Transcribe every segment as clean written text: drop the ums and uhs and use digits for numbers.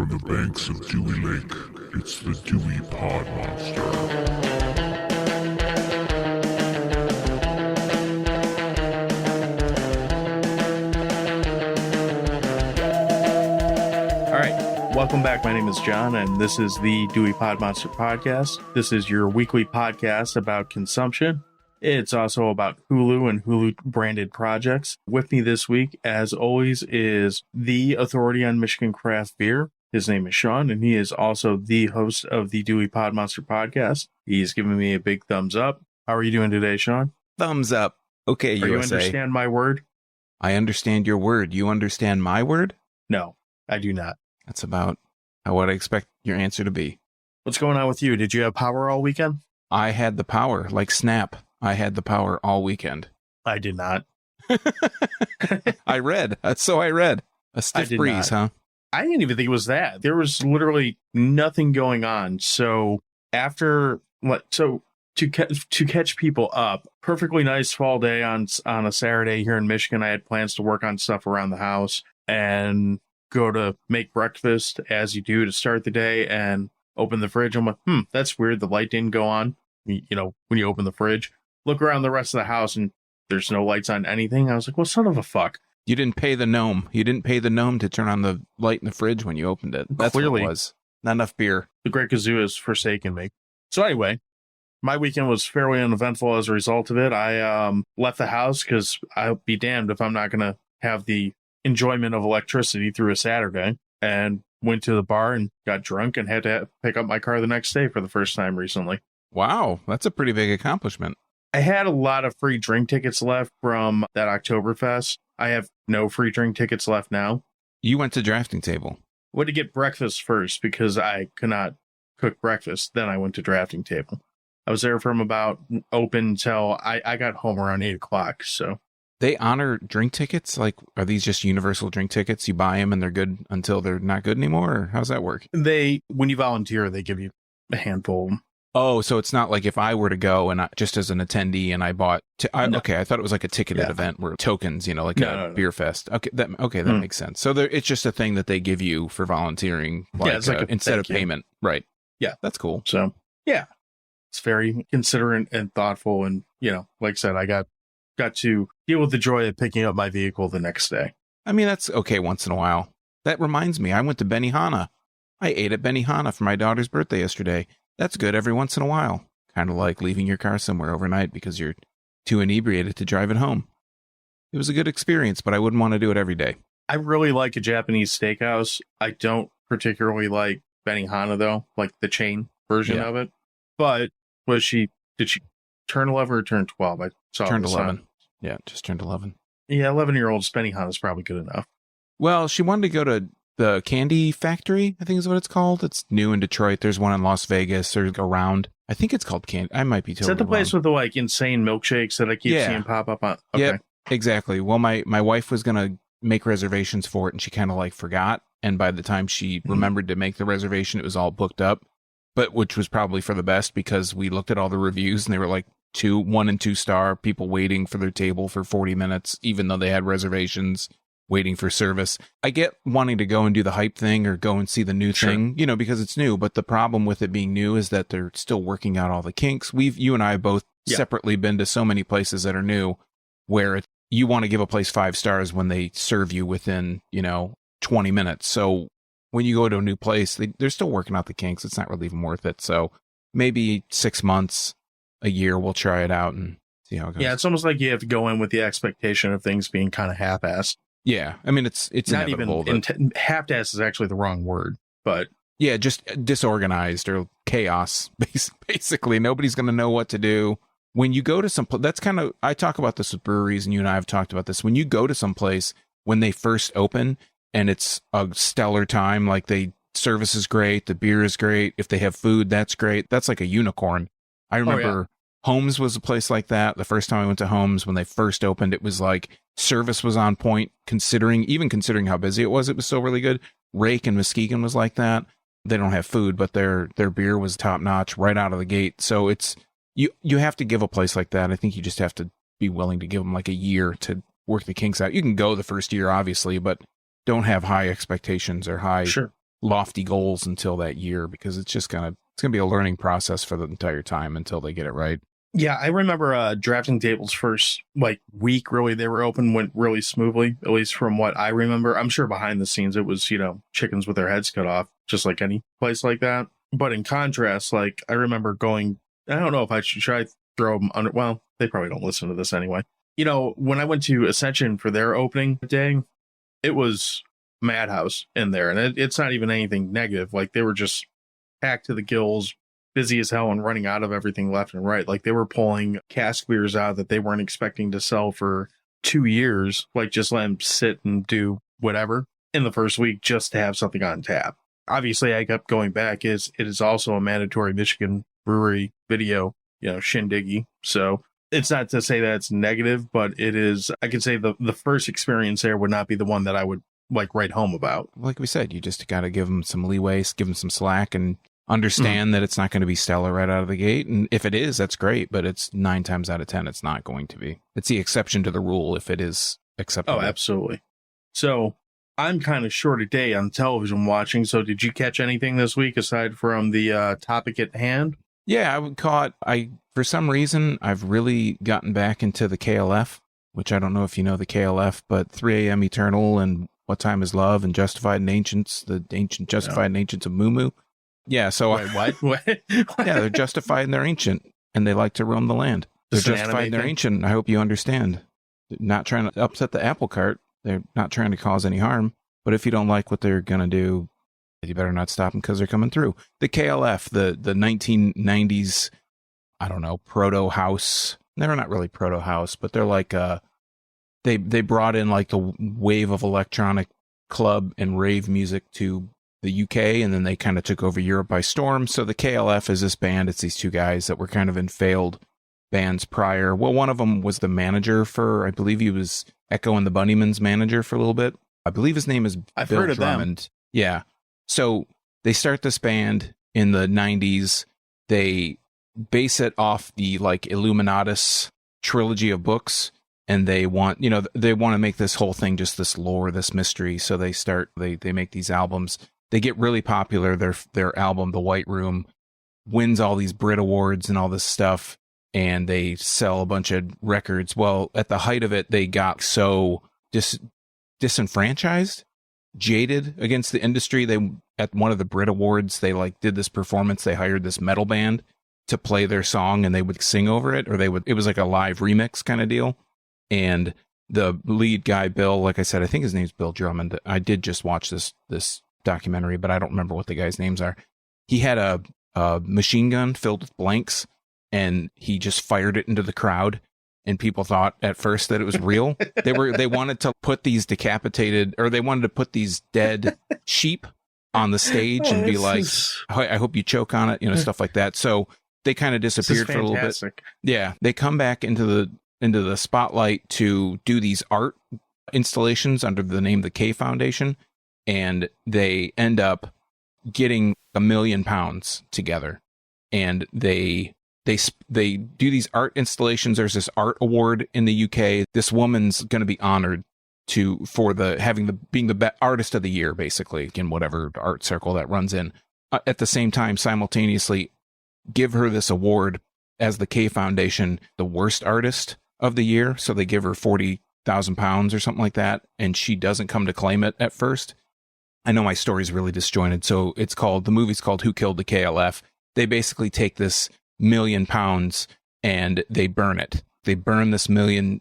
From the banks of Dewey Lake, it's the Dewey Pod Monster. Welcome back. My name is John, and this is the Dewey Pod Monster Podcast. This is your weekly podcast about consumption. It's also about Hulu and Hulu-branded projects. With me this week, as always, is the authority on Michigan craft beer. His name is Sean, and he is also the host of the Dewey Pod Monster Podcast. He's giving me a big thumbs up. How are you doing today, Sean? Thumbs up. Okay, USA. You understand my word? I understand your word. You understand my word? No, I do not. That's about what I expect your answer to be. What's going on with you? Did you have power all weekend? I had the power, like Snap. I had the power all weekend. I did not. I read. A stiff breeze, huh? I didn't even think it was that. There was literally nothing going on. So to catch people up, perfectly nice fall day on a Saturday here in Michigan. I had plans to work on stuff around the house and go to make breakfast as you do to start the day and open the fridge. I'm like, that's weird. The light didn't go on. You know, when you open the fridge, look around the rest of the house and there's no lights on anything. I was like, well, son of a fuck. You didn't pay the gnome. You didn't pay the gnome to turn on the light in the fridge when you opened it. That's clearly what it was. Not enough beer. The Great Kazoo has forsaken me. So anyway, my weekend was fairly uneventful as a result of it. I left the house because I'll be damned if I'm not going to have the enjoyment of electricity through a Saturday, and went to the bar and got drunk and had to pick up my car the next day for the first time recently. Wow, that's a pretty big accomplishment. I had a lot of free drink tickets left from that Oktoberfest. I have no free drink tickets left now. You went to drafting table. Went to get breakfast first because I could not cook breakfast. Then I went to drafting table. I was there from about open till I got home around 8 o'clock. So they honor drink tickets? Like, are these just universal drink tickets? You buy them and they're good until they're not good anymore? Or how's that work? When you volunteer, they give you a handful of them. Oh, so it's not like if I were to go and just as an attendee and I bought... Okay, I thought it was like a ticketed event where tokens, like a beer fest. Okay, that makes sense. So it's just a thing that they give you for volunteering, it's like instead of payment. Right. Yeah. That's cool. So, yeah. It's very considerate and thoughtful. And, like I said, I got to deal with the joy of picking up my vehicle the next day. I mean, that's okay once in a while. That reminds me, I went to Benihana. I ate at Benihana for my daughter's birthday yesterday. That's good every once in a while. Kind of like leaving your car somewhere overnight because you're too inebriated to drive it home. It was a good experience, but I wouldn't want to do it every day. I really like a Japanese steakhouse. I don't particularly like Benihana, though, like the chain version of it. But did she turn 11 or turn 12? I saw turned 11. Yeah, just turned 11. Yeah, 11-year-old Benihana is probably good enough. Well, she wanted to go to the Candy Factory, I think is what it's called. It's new in Detroit. There's one in Las Vegas or around. I think it's called Candy. I might be totally Is that the place wrong. with the insane milkshakes that I keep seeing pop up on? Okay. Yep, exactly. Well, my wife was going to make reservations for it and she kind of forgot. And by the time she remembered to make the reservation, it was all booked up, but which was probably for the best because we looked at all the reviews and they were 1 and 2 star, people waiting for their table for 40 minutes, even though they had reservations, waiting for service. I get wanting to go and do the hype thing or go and see the new thing, because it's new. But the problem with it being new is that they're still working out all the kinks. You and I both separately been to so many places that are new where you want to give a place 5 stars when they serve you within, 20 minutes. So when you go to a new place, they're still working out the kinks. It's not really even worth it. So maybe 6 months, a year, we'll try it out and see how it goes. Yeah, it's almost like you have to go in with the expectation of things being kind of half-assed. Yeah, I mean, it's not inevitable. Even half-assed is actually the wrong word, but yeah, just disorganized or chaos. Basically, nobody's going to know what to do. When you go to some place, that's kind of, I talk about this with breweries, and you and I have talked about this. When you go to some place, when they first open, and it's a stellar time, service is great, the beer is great, if they have food, that's great. That's like a unicorn. I remember Holmes was a place like that. The first time I went to Holmes, when they first opened, it was service was on point, considering how busy it was still really good. Rake and Muskegon was like that. They don't have food, but their beer was top notch right out of the gate. So it's, you have to give a place like that. I think you just have to be willing to give them a year to work the kinks out. You can go the first year, obviously, but don't have high expectations or high lofty goals until that year, because it's going to be a learning process for the entire time until they get it right. Yeah, I remember drafting tables first week, really, they were open, went really smoothly, at least from what I remember. I'm sure behind the scenes it was, chickens with their heads cut off, just like any place like that. But in contrast, I remember going, I don't know if I should throw them under, well, they probably don't listen to this anyway. When I went to Ascension for their opening day, it was madhouse in there, and it's not even anything negative. They were just packed to the gills, busy as hell, and running out of everything left and right. They were pulling cask beers out that they weren't expecting to sell for 2 years. Just let them sit and do whatever in the first week just to have something on tap. Obviously, I kept going back. It is also a mandatory Michigan brewery video, shindiggy. So it's not to say that it's negative, but it is, I could say the first experience there would not be the one that I would write home about. Like we said, you just got to give them some leeway, give them some slack, and understand that it's not going to be stellar right out of the gate. And if it is, that's great, but it's 9 times out of 10, it's not going to be. It's the exception to the rule if it is acceptable. Oh, absolutely. So I'm kind of short a day on television watching. So did you catch anything this week aside from the topic at hand? Yeah, for some reason, I've really gotten back into the KLF, which I don't know if you know the KLF, but 3 a.m. Eternal and What Time Is Love and Justified and Ancients, the ancient Justified and Ancients of Moo. Yeah, so wait, what? Yeah, they're justified and they're ancient, and they like to roam the land. They're justified and they're ancient. I hope you understand. They're not trying to upset the apple cart. They're not trying to cause any harm. But if you don't like what they're gonna do, you better not stop them because they're coming through. The KLF, the 1990s, I don't know, proto house. They're not really proto house, but they're they brought in the wave of electronic club and rave music to the UK, and then they kind of took over Europe by storm. So the KLF is this band. It's these 2 guys that were kind of in failed bands prior. Well, one of them was the manager for, I believe he was Echo and the Bunnymen's manager for a little bit. I believe his name is I've Bill heard of Drummond. them. Yeah. So they start this band in the 90s. They base it off the Illuminatus trilogy of books, and they want to make this whole thing just this lore, this mystery. So they make these albums. They get really popular. Their album, The White Room, wins all these Brit Awards and all this stuff, and they sell a bunch of records. Well, at the height of it, they got so disenfranchised, jaded against the industry. They, at one of the Brit Awards, they did this performance. They hired this metal band to play their song, and they would sing over it, it was like a live remix kind of deal. And the lead guy, Bill, like I said, I think his name's Bill Drummond. I did just watch this documentary, but I don't remember what the guys' names are. He had a machine gun filled with blanks, and he just fired it into the crowd, and people thought at first that it was real. They wanted to put these dead sheep on the stage and be like, I hope you choke on it, stuff like that. So they kind of disappeared for a little bit. Yeah, they come back into the spotlight to do these art installations under the name of the K Foundation. And they end up getting £1 million together, and they do these art installations. There's this art award in the UK. This woman's going to be honored for being the artist of the year, basically, in whatever art circle that runs in. At the same time, simultaneously give her this award as the K Foundation, the worst artist of the year. So they give her £40,000 or something like that, and she doesn't come to claim it at first. I know my story's really disjointed, so the movie's called Who Killed the KLF. They basically take this £1 million and they burn it. They burn this £1 million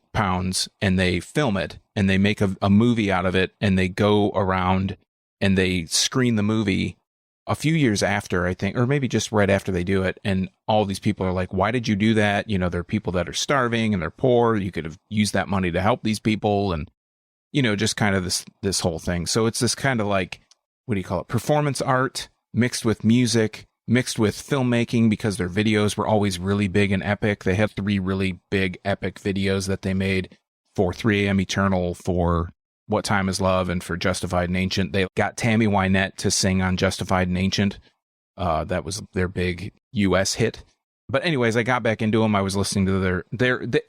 and they film it, and they make a movie out of it, and they go around and they screen the movie a few years after, I think, or maybe just right after they do it. And all these people are like, why did you do that? There are people that are starving and they're poor. You could have used that money to help these people. And just kind of this whole thing. So it's this kind of what do you call it? Performance art mixed with music, mixed with filmmaking, because their videos were always really big and epic. They had 3 really big epic videos that they made for 3 a.m. Eternal, for What Time Is Love, and for Justified and Ancient. They got Tammy Wynette to sing on Justified and Ancient. That was their big US hit. But anyways, I got back into them. I was listening to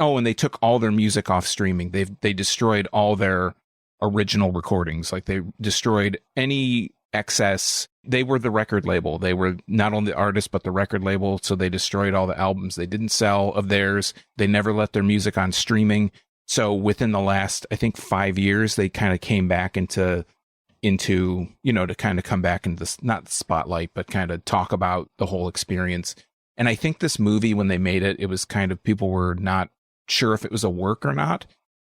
and they took all their music off streaming. They destroyed all their original recordings. They destroyed any excess They were the record label. They were not only the artist, but the record label. So they destroyed all the albums they didn't sell of theirs. They never let their music on streaming. So within the last, I think 5 years, they kind of came back into, to kind of come back into this, not the spotlight, but kind of talk about the whole experience. And I think this movie, when they made it, it was kind of, people were not sure if it was a work or not.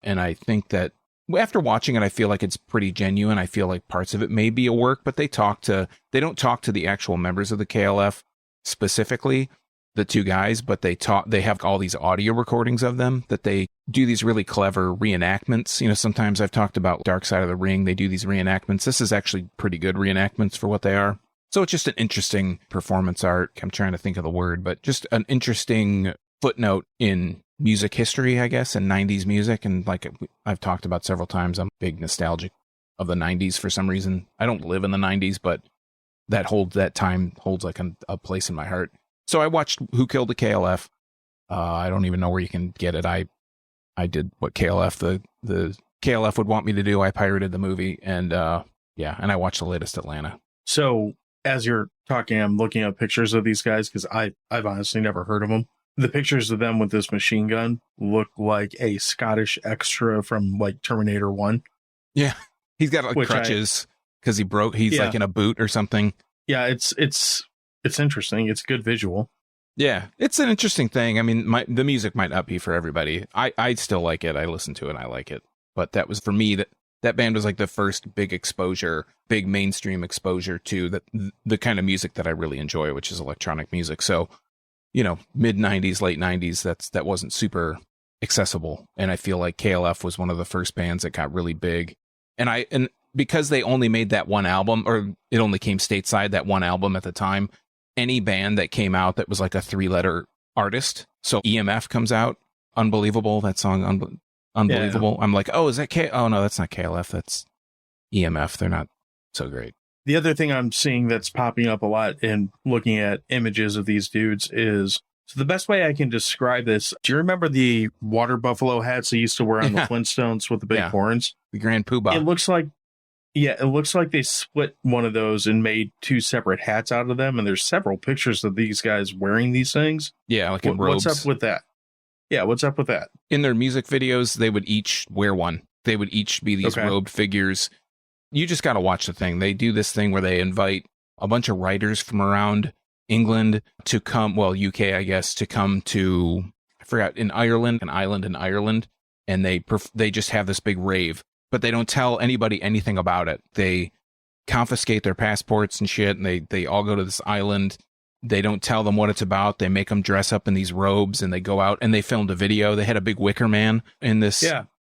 And I think that after watching it, I feel like it's pretty genuine. I feel like parts of it may be a work, but they don't talk to the actual members of the KLF specifically, the two guys, but they have all these audio recordings of them that they do these really clever reenactments. Sometimes I've talked about Dark Side of the Ring. They do these reenactments. This is actually pretty good reenactments for what they are. So it's just an interesting performance art. I'm trying to think of the word, but just an interesting footnote in music history, I guess, and 90s music. And like I've talked about several times, I'm big nostalgic of the 90s for some reason. I don't live in the 90s, but that time holds like a place in my heart. So I watched Who Killed the KLF. I don't even know where you can get it. I did what KLF, the KLF would want me to do. I pirated the movie, and and I watched the latest Atlanta. So as you're talking, I'm looking at pictures of these guys because I've honestly never heard of them. The pictures of them with this machine gun look like a Scottish extra from like Terminator 1. Yeah, he's got like crutches because he's like in a boot or something. Yeah, it's interesting. It's a good visual. Yeah, it's an interesting thing. I mean, the music might not be for everybody. I still like it. I listen to it and I like it. But that was, for me, that band was like the first big mainstream exposure to the kind of music that I really enjoy, which is electronic music. So, mid 90s, late 90s, that wasn't super accessible. And I feel like KLF was one of the first bands that got really big. And because they only made that one album, or it only came stateside, that one album at the time, any band that came out that was like a 3-letter artist. So EMF comes out, Unbelievable, that song, Unbelievable. Yeah. I'm like, oh, is that oh no, that's not KLF, that's EMF. They're not so great. The other thing I'm seeing that's popping up a lot in looking at images of these dudes is, so the best way I can describe this, do you remember the water buffalo hats they used to wear on the Flintstones with the big horns? The Grand Poobah. It looks like they split one of those and made two separate hats out of them. And there's several pictures of these guys wearing these things. Yeah, like in robes. What's up with that? Yeah, what's up with that? In their music videos, they would each wear one. They would each be these robed figures. You just got to watch the thing. They do this thing where they invite a bunch of writers from around England to come, UK, I guess, to come to, I forgot, an island in Ireland. And they just have this big rave, but they don't tell anybody anything about it. They confiscate their passports and shit, and they all go to this island. They don't tell them what it's about. They make them dress up in these robes, and they go out and they filmed a video. They had a big wicker man in this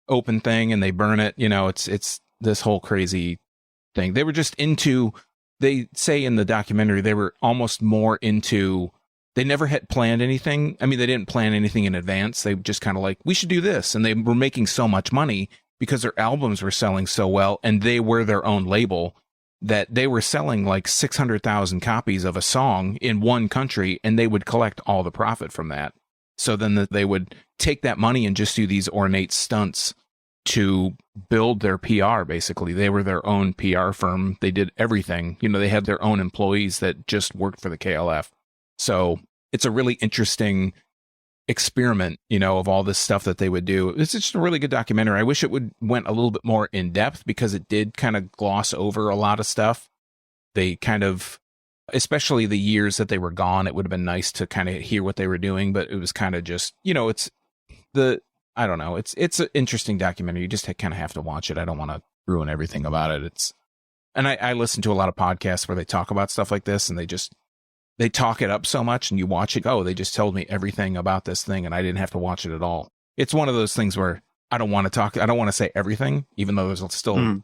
open thing, and they burn it. It's this whole crazy thing. They were just they say in the documentary, they were almost more into, they never had planned anything. I mean, they didn't plan anything in advance. They just kind of like, we should do this. And they were making so much money because their albums were selling so well, and they were their own label, that they were selling like 600,000 copies of a song in one country, and they would collect all the profit from that. So then they would take that money and just do these ornate stunts to build their PR, basically. They were their own PR firm. They did everything. They had their own employees that just worked for the KLF. So it's a really interesting experiment, of all this stuff that they would do. It's just a really good documentary. I wish it went a little bit more in depth, because it did kind of gloss over a lot of stuff. They kind of, especially the years that they were gone, it would have been nice to kind of hear what they were doing, but it was kind of just, I don't know. It's an interesting documentary. You just kind of have to watch it. I don't want to ruin everything about it. And I listen to a lot of podcasts where they talk about stuff like this, and they talk it up so much, and you watch it. Oh, they just told me everything about this thing, and I didn't have to watch it at all. It's one of those things where I don't want to say everything, even though there's still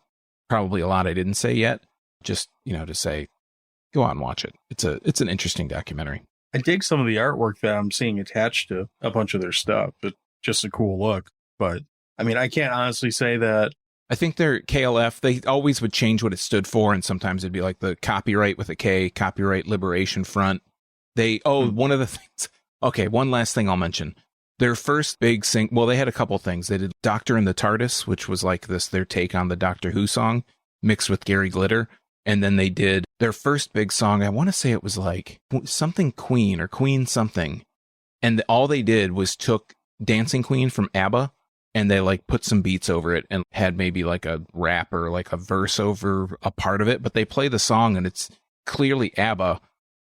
probably a lot I didn't say yet. Just, to say, go out and watch it. It's an interesting documentary. I dig some of the artwork that I'm seeing attached to a bunch of their stuff. It's just a cool look. But I mean, I can't honestly say that. I think their KLF, they always would change what it stood for, and sometimes it'd be like the copyright with a K, Copyright Liberation Front. One of the things. Okay, one last thing I'll mention. Their first big they had a couple things. They did Doctor in the TARDIS, which was like their take on the Doctor Who song, mixed with Gary Glitter. And then they did their first big song, I want to say it was like something Queen or Queen something. And all they did was took Dancing Queen from ABBA and they like put some beats over it and had maybe like a rap or like a verse over a part of it. But they play the song and it's clearly ABBA,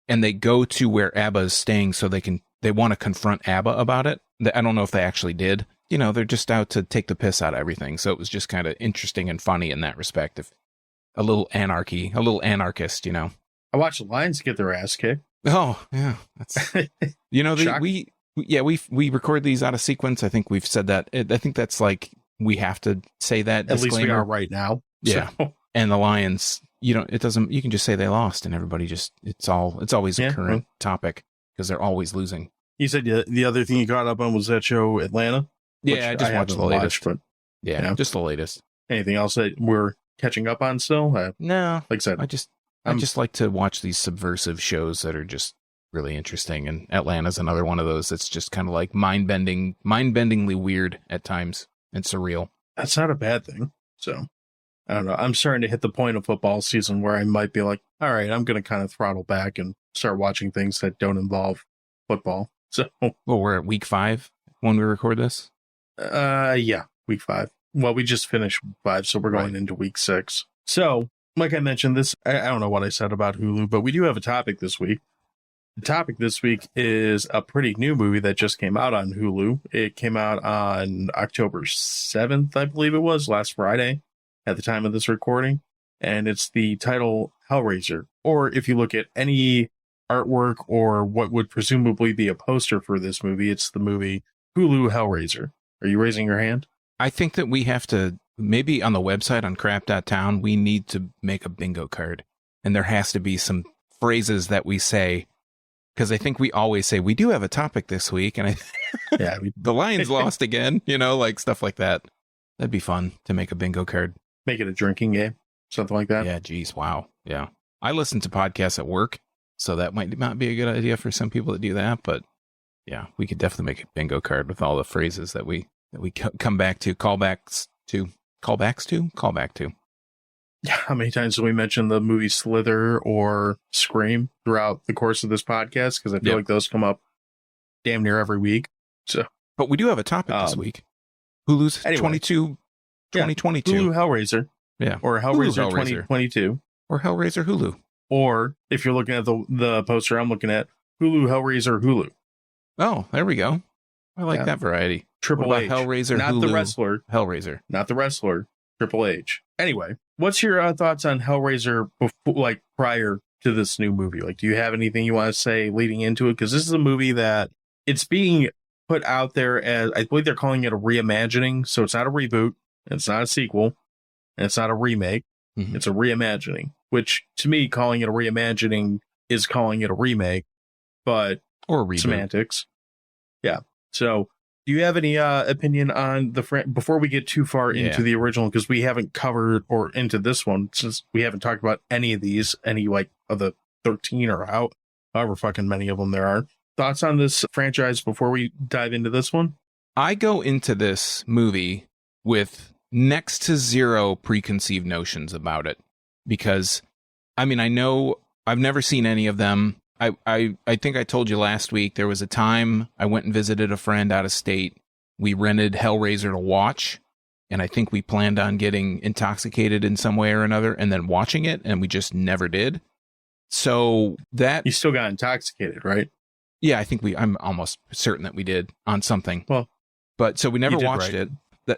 and they go to where ABBA is staying so they want to confront ABBA about it. I don't know if they actually did. You know, they're just out to take the piss out of everything. So it was just kind of interesting and funny in that respect. If a little anarchy, a little anarchist, you know. I watched the Lions get their ass kicked. Oh, yeah. That's, you know, we record these out of sequence. I think we've said that. I think that's like, we have to say that. At least we are right now. Yeah. So. And the Lions, you can just say they lost and everybody it's always a current topic because they're always losing. You said the other thing you got up on was that show Atlanta? Yeah, I just watched the latest. But, just the latest. Anything else that we're catching up on still? No. Like I said, I just like to watch these subversive shows that are just really interesting. And Atlanta's another one of those that's just kind of like mind-bendingly weird at times and surreal. That's not a bad thing. So, I don't know. I'm starting to hit the point of football season where I might be like, all right, I'm going to kind of throttle back and start watching things that don't involve football. So, well, we're at week 5 when we record this. Yeah, week 5. Well, we just finished 5, so we're going into week 6. So, like I mentioned, I don't know what I said about Hulu, but we do have a topic this week. The topic this week is a pretty new movie that just came out on Hulu. It came out on October 7th, I believe it was, last Friday at the time of this recording. And it's the title Hellraiser. Or if you look at any artwork or what would presumably be a poster for this movie, it's the movie Hulu Hellraiser. Are you raising your hand? I think that we have to, maybe on the website on crap.town, we need to make a bingo card. And there has to be some phrases that we say, because I think we always say, we do have a topic this week. And the Lions lost again, like stuff like that. That'd be fun to make a bingo card. Make it a drinking game, something like that. Yeah, geez, wow. Yeah. I listen to podcasts at work, so that might not be a good idea for some people to do that. But yeah, we could definitely make a bingo card with all the phrases that we come back to, callbacks to. Yeah, how many times do we mention the movie Slither or Scream throughout the course of this podcast? Because I feel like those come up damn near every week. So, but we do have a topic this week. Hulu's 2022. Hulu Hellraiser. Yeah. Or Hellraiser 2022. Or Hellraiser Hulu. Or if you're looking at the poster I'm looking at, Hulu Hellraiser Hulu. Oh, there we go. I like that variety. Triple H. Hellraiser not Hulu, the wrestler. Hellraiser. Not the wrestler. Triple H. Anyway, what's your thoughts on Hellraiser prior to this new movie? Like, do you have anything you want to say leading into it? Because this is a movie that it's being put out there as, I believe they're calling it a reimagining. So it's not a reboot. It's not a sequel. And it's not a remake. Mm-hmm. It's a reimagining, which to me, calling it a reimagining is calling it a remake, but or reboot. Semantics. Yeah. So do you have any opinion on before we get too far into the original? Because we haven't covered or into this one, since we haven't talked about any of these, of the 13 or however fucking many of them there are. Thoughts on this franchise before we dive into this one? I go into this movie with next to zero preconceived notions about it, because I know I've never seen any of them. I think I told you last week, there was a time I went and visited a friend out of state. We rented Hellraiser to watch, and I think we planned on getting intoxicated in some way or another and then watching it, and we just never did. So that... You still got intoxicated, right? Yeah, I think I'm almost certain that we did on something. Well, but so we never watched it.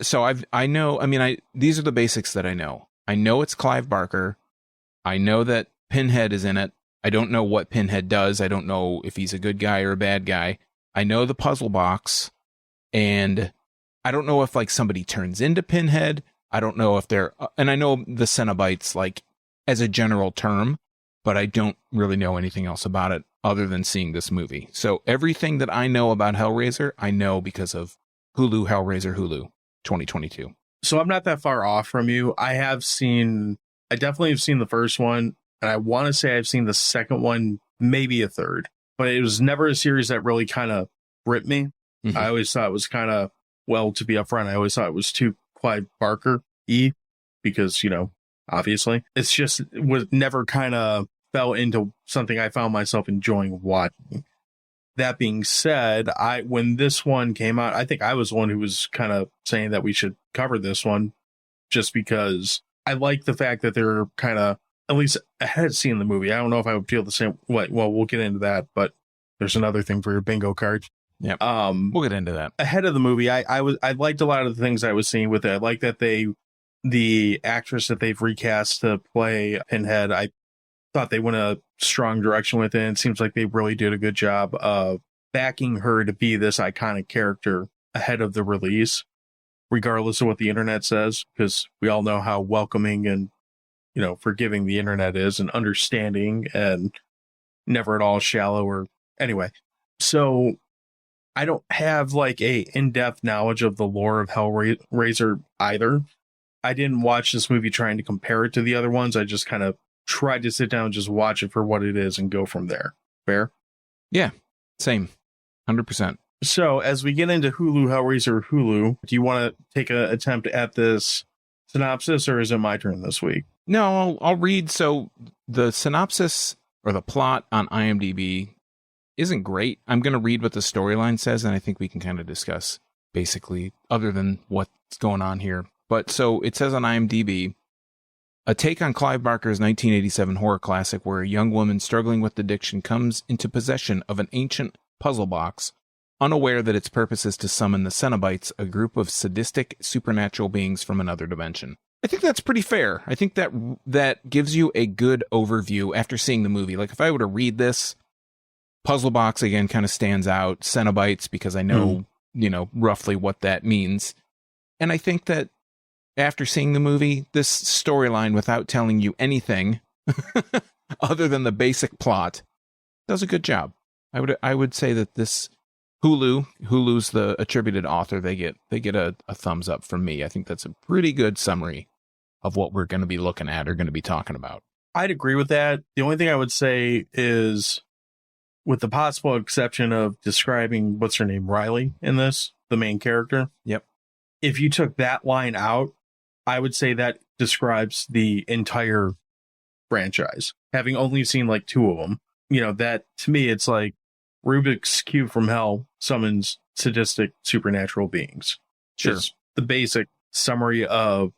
So I know, these are the basics that I know. I know it's Clive Barker. I know that Pinhead is in it. I don't know what Pinhead does. I don't know if he's a good guy or a bad guy. I know the puzzle box, and I don't know if somebody turns into Pinhead. I don't know if and I know the Cenobites as a general term, but I don't really know anything else about it other than seeing this movie. So everything that I know about Hellraiser, I know because of Hulu, Hellraiser Hulu 2022. So I'm not that far off from you. I definitely have seen the first one. And I want to say I've seen the second one, maybe a third, but it was never a series that really kind of gripped me. Mm-hmm. I always thought it was kind of, to be upfront, I always thought it was too Clive Barker-y because, obviously. It was never kind of fell into something I found myself enjoying watching. That being said, when this one came out, I think I was the one who was kind of saying that we should cover this one just because I like the fact that they're kind of, at least ahead of seeing the movie. I don't know if I would feel the same way. Well, we'll get into that, but there's another thing for your bingo card. Yeah, we'll get into that. Ahead of the movie, I liked a lot of the things I was seeing with it. I like that the actress that they've recast to play Pinhead, I thought they went a strong direction with it. It seems like they really did a good job of backing her to be this iconic character ahead of the release, regardless of what the internet says, because we all know how welcoming and, forgiving the internet is and understanding and never at all shallow or anyway. So I don't have like a in-depth knowledge of the lore of Hellraiser either. I didn't watch this movie trying to compare it to the other ones. I just kind of tried to sit down and just watch it for what it is and go from there. Fair? Yeah, same. 100%. So as we get into Hellraiser Hulu, do you want to take an attempt at this synopsis, or is it my turn this week? No, I'll read. So the synopsis or the plot on IMDb isn't great. I'm going to read what the storyline says, and I think we can kind of discuss basically other than what's going on here. But so it says on IMDb, a take on Clive Barker's 1987 horror classic where a young woman struggling with addiction comes into possession of an ancient puzzle box, unaware that its purpose is to summon the Cenobites, a group of sadistic supernatural beings from another dimension. I think that's pretty fair. I think that gives you a good overview after seeing the movie. Like if I were to read this, puzzle box again kind of stands out, Cenobites, because I know, roughly what that means. And I think that after seeing the movie, this storyline, without telling you anything other than the basic plot, does a good job. I would say that this Hulu's the attributed author. They get a thumbs up from me. I think that's a pretty good summary of what we're going to be looking at or going to be talking about. I'd agree with that. The only thing I would say is, with the possible exception of describing what's her name, Riley, in this, the main character. Yep. If you took that line out, I would say that describes the entire franchise. Having only seen like 2 of them, that to me, it's like Rubik's Cube from Hell summons sadistic supernatural beings. Sure. Just the basic summary of,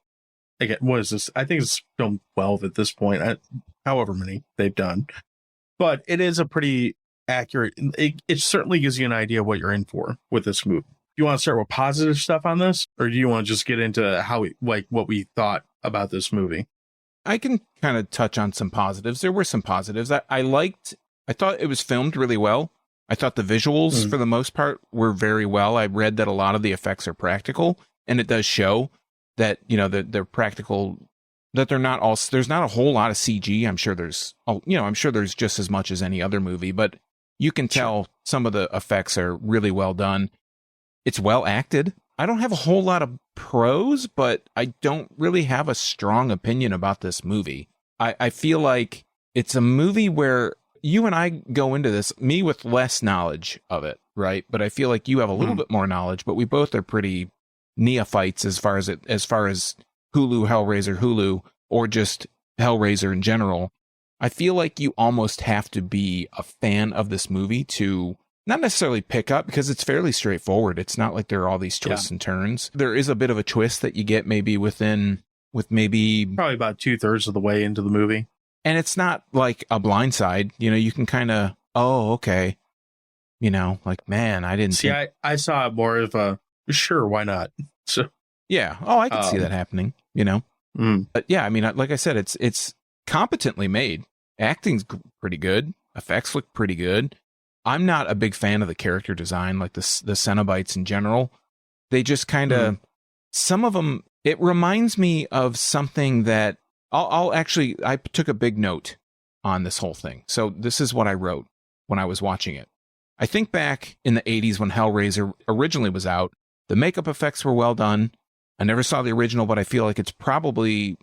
again, what is this? I think it's film 12 at this point, however many they've done. But it is a pretty accurate, it certainly gives you an idea of what you're in for with this movie. Do you want to start with positive stuff on this, or do you want to just get into what we thought about this movie? I can kind of touch on some positives. There were some positives. I thought it was filmed really well. I thought the visuals, for the most part, were very well. I read that a lot of the effects are practical, and it does show that, that they're practical, that they're not all, there's not a whole lot of CG. I'm sure there's just as much as any other movie, but you can tell some of the effects are really well done. It's well acted. I don't have a whole lot of pros, but I don't really have a strong opinion about this movie. I feel like it's a movie where you and I go into this, me with less knowledge of it, right? But I feel like you have a little bit more knowledge, but we both are pretty neophytes as far as Hellraiser Hulu, or just Hellraiser in general. I feel like you almost have to be a fan of this movie to not necessarily pick up, because it's fairly straightforward. It's not like there are all these twists and turns. There is a bit of a twist that you get maybe probably about 2/3 of the way into the movie. And it's not like a blindside, you can kind of, oh, okay. Like, man, I didn't see, I saw it more of a, sure, why not? So, yeah. Oh, I can see that happening, But yeah, I mean, like I said, it's competently made. Acting's pretty good. Effects look pretty good. I'm not a big fan of the character design, like the Cenobites in general. They just kind of, some of them, it reminds me of something that I took a big note on this whole thing. So this is what I wrote when I was watching it. I think back in the 80s when Hellraiser originally was out, the makeup effects were well done. I never saw the original, but I feel like it's probably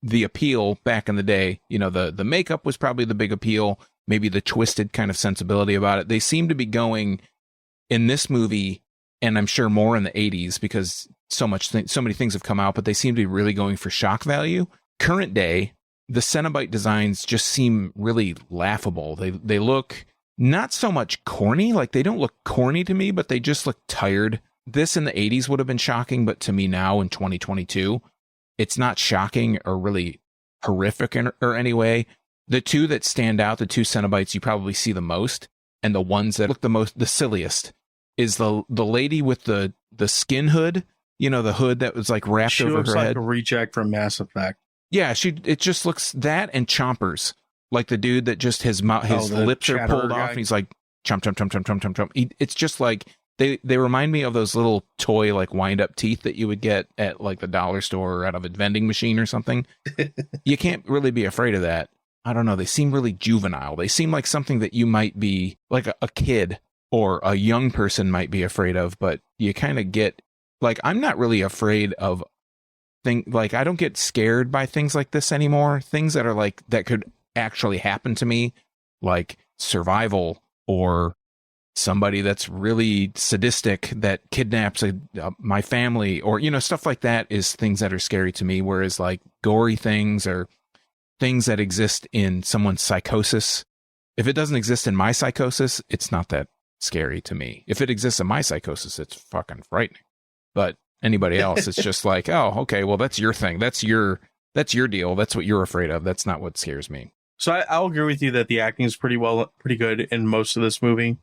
the appeal back in the day. The makeup was probably the big appeal. Maybe the twisted kind of sensibility about it. They seem to be going in this movie, and I'm sure more in the 80s, because so many things have come out, but they seem to be really going for shock value. Current day, the Cenobite designs just seem really laughable. They look not so much corny, like they don't look corny to me, but they just look tired. This in the 80s would have been shocking, but to me now in 2022, it's not shocking or really horrific or any way. The two that stand out, the two Cenobites you probably see the most, and the ones that look the silliest, is the lady with the skin hood, the hood that was like wrapped over her head. She looks like a reject from Mass Effect. Yeah, it just looks that and Chompers, like the dude that just his lips are pulled off and he's like chomp chomp chomp chomp chomp chomp chomp. It's just like they remind me of those little toy like wind up teeth that you would get at like the dollar store or out of a vending machine or something. You can't really be afraid of that. I don't know. They seem really juvenile. They seem like something that you might be like a kid or a young person might be afraid of, but you kind of get like, I'm not really afraid of like, I don't get scared by things like this anymore. Things that are like, that could actually happen to me, like survival or somebody that's really sadistic that kidnaps my family or, stuff like that is things that are scary to me. Whereas like gory things or things that exist in someone's psychosis, if it doesn't exist in my psychosis, it's not that scary to me. If it exists in my psychosis, it's fucking frightening. But anybody else, it's just like, oh, okay, well, that's your thing. That's your deal. That's what you're afraid of. That's not what scares me. So I'll agree with you that the acting is pretty good in most of this movie.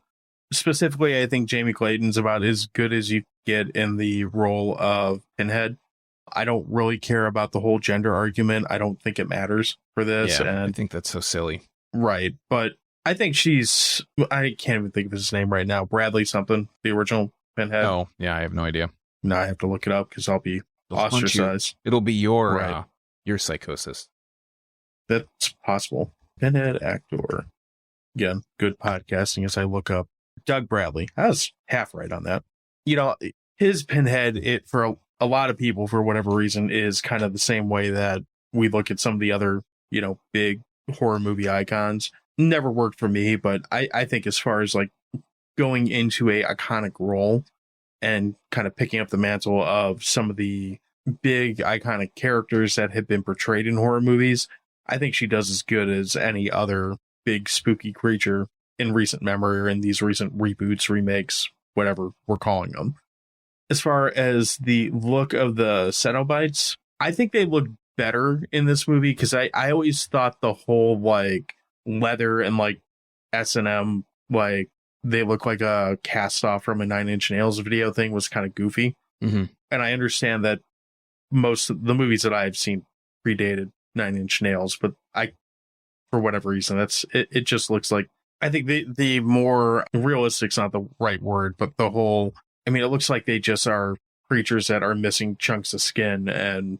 Specifically, I think Jamie Clayton's about as good as you get in the role of Pinhead. I don't really care about the whole gender argument. I don't think it matters for this. Yeah, and I think that's so silly. Right. But I think I can't even think of his name right now. Bradley something, the original Pinhead. Oh, yeah, I have no idea. No, I have to look it up because I'll be ostracized. It'll be your psychosis. That's possible. Pinhead actor. Again, good podcasting as I look up Doug Bradley. I was half right on that. His Pinhead, for a lot of people, for whatever reason, is kind of the same way that we look at some of the other, big horror movie icons. Never worked for me, but I think as far as like going into a iconic role and kind of picking up the mantle of some of the big iconic characters that have been portrayed in horror movies, I think she does as good as any other big spooky creature in recent memory or in these recent reboots, remakes, whatever we're calling them. As far as the look of the Cenobites, I think they look better in this movie because I always thought the whole like leather and like S&M, like they look like a cast off from a Nine Inch Nails video thing was kind of goofy. Mm-hmm. And I understand that most of the movies that I've seen predated Nine Inch Nails, but for whatever reason, it just looks like, I think the more realistic's not the right word, but the whole, it looks like they just are creatures that are missing chunks of skin, and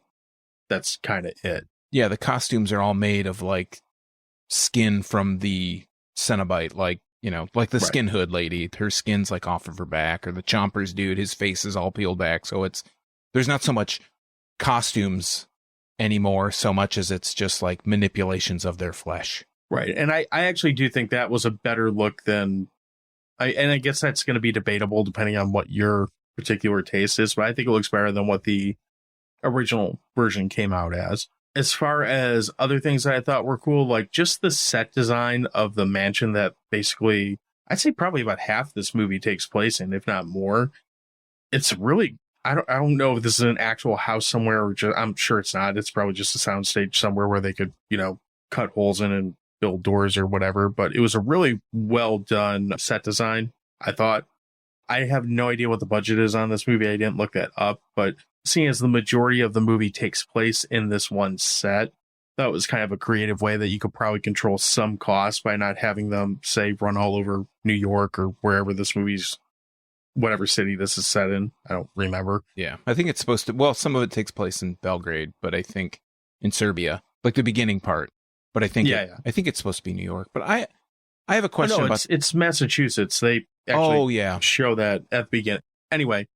that's kind of it. Yeah, the costumes are all made of like skin from the Cenobite, like the skin hood lady. Her skin's like off of her back, or the Chompers dude, his face is all peeled back. So there's not so much costumes anymore, so much as it's just like manipulations of their flesh. Right. And I actually do think that was a better look than I guess that's going to be debatable depending on what your particular taste is, but I think it looks better than what the original version came out as. As far as other things that I thought were cool, like just the set design of the mansion that basically, I'd say probably about half this movie takes place in, if not more. It's really, I don't know if this is an actual house somewhere, or I'm sure it's not. It's probably just a soundstage somewhere where they could, cut holes in and build doors or whatever, but it was a really well done set design, I thought. I have no idea what the budget is on this movie. I didn't look that up, but seeing as the majority of the movie takes place in this one set, that was kind of a creative way that you could probably control some costs by not having them, say, run all over New York or wherever this movie's, whatever city this is set in. I don't remember. Yeah, I think it's supposed to, well, some of it takes place in Belgrade, but I think in Serbia, like the beginning part. But I think I think it's supposed to be New York. But I have a question about... It's Massachusetts. They actually show that at the beginning. Anyway,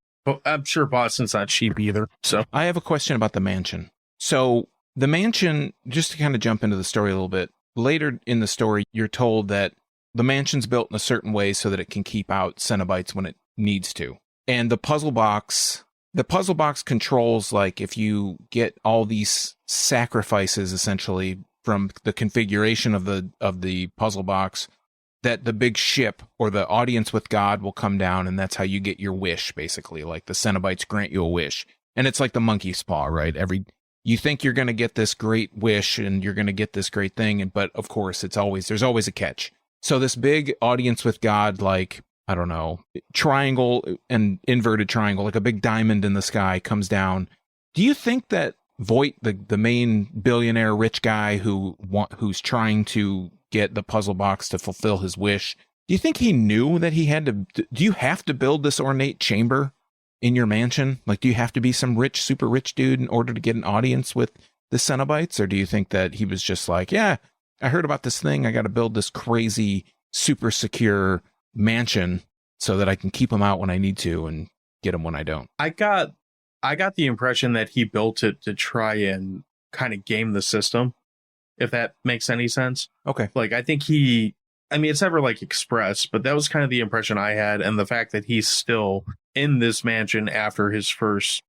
I'm sure Boston's not cheap either. So I have a question about the mansion. So the mansion, just to kind of jump into the story a little bit, later in the story, you're told that the mansion's built in a certain way so that it can keep out Cenobites when it needs to. And the puzzle box controls, like, if you get all these sacrifices, essentially, from the configuration of the puzzle box that the big ship or the audience with God will come down, and that's how you get your wish, basically. Like the Cenobites grant you a wish. And it's like the monkey's paw, right? You think you're going to get this great wish and you're going to get this great thing, but of course there's always a catch. So this big audience with God, like, I don't know, triangle and inverted triangle, like a big diamond in the sky comes down. Do you think that Voight, the main billionaire rich guy who's trying to get the puzzle box to fulfill his wish, do you think he knew that he had to, do you have to build this ornate chamber in your mansion? Like, do you have to be some rich, super rich dude in order to get an audience with the Cenobites? Or do you think that he was just like, yeah, I heard about this thing, I got to build this crazy, super secure mansion so that I can keep them out when I need to and get them when I don't? I got the impression that he built it to try and kind of game the system, if that makes any sense. Okay. Like, I think it's never like expressed, but that was kind of the impression I had. And the fact that he's still in this mansion after his first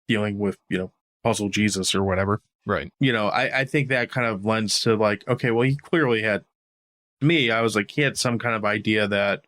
dealing with, Puzzle Jesus or whatever. Right. I think that kind of lends to like, okay, well, he clearly had, I was like, he had some kind of idea that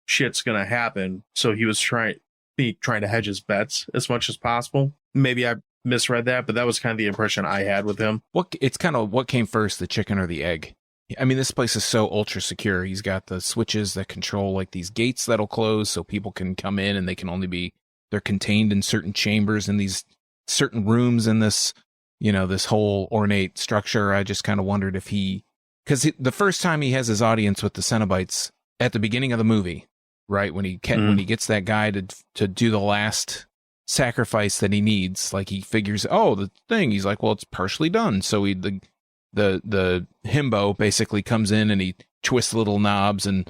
shit's going to happen. So he was trying to hedge his bets as much as possible. Maybe I misread that, but that was kind of the impression I had with him. It's kind of what came first, the chicken or the egg? I mean, this place is so ultra secure. He's got the switches that control like these gates that'll close so people can come in, and they're contained in certain chambers in these certain rooms in this, this whole ornate structure. I just kind of wondered if because the first time he has his audience with the Cenobites at the beginning of the movie, right? When he gets that guy to do the last sacrifice that he needs, like he figures, the thing, he's like, well, it's partially done. So the himbo basically comes in and he twists little knobs and,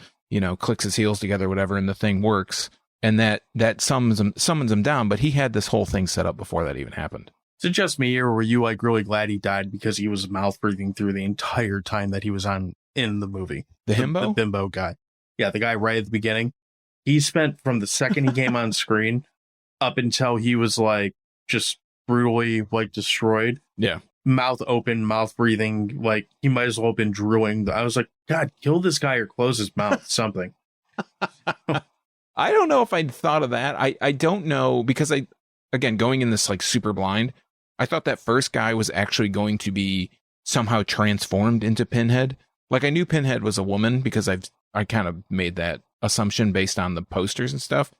clicks his heels together, whatever, and the thing works. And that summons him down. But he had this whole thing set up before that even happened. Is it just me, or were you like really glad he died because he was mouth breathing through the entire time that he was in the movie? The himbo? The bimbo guy. Yeah, the guy right at the beginning. He spent from the second he came on screen up until he was like just brutally like destroyed. Yeah. Mouth open, mouth breathing, like he might as well have been drooling. I was like, God, kill this guy or close his mouth, something. I don't know if I'd thought of that. I don't know, because again, going in this like super blind, I thought that first guy was actually going to be somehow transformed into Pinhead. Like, I knew Pinhead was a woman because I kind of made that assumption based on the posters and stuff.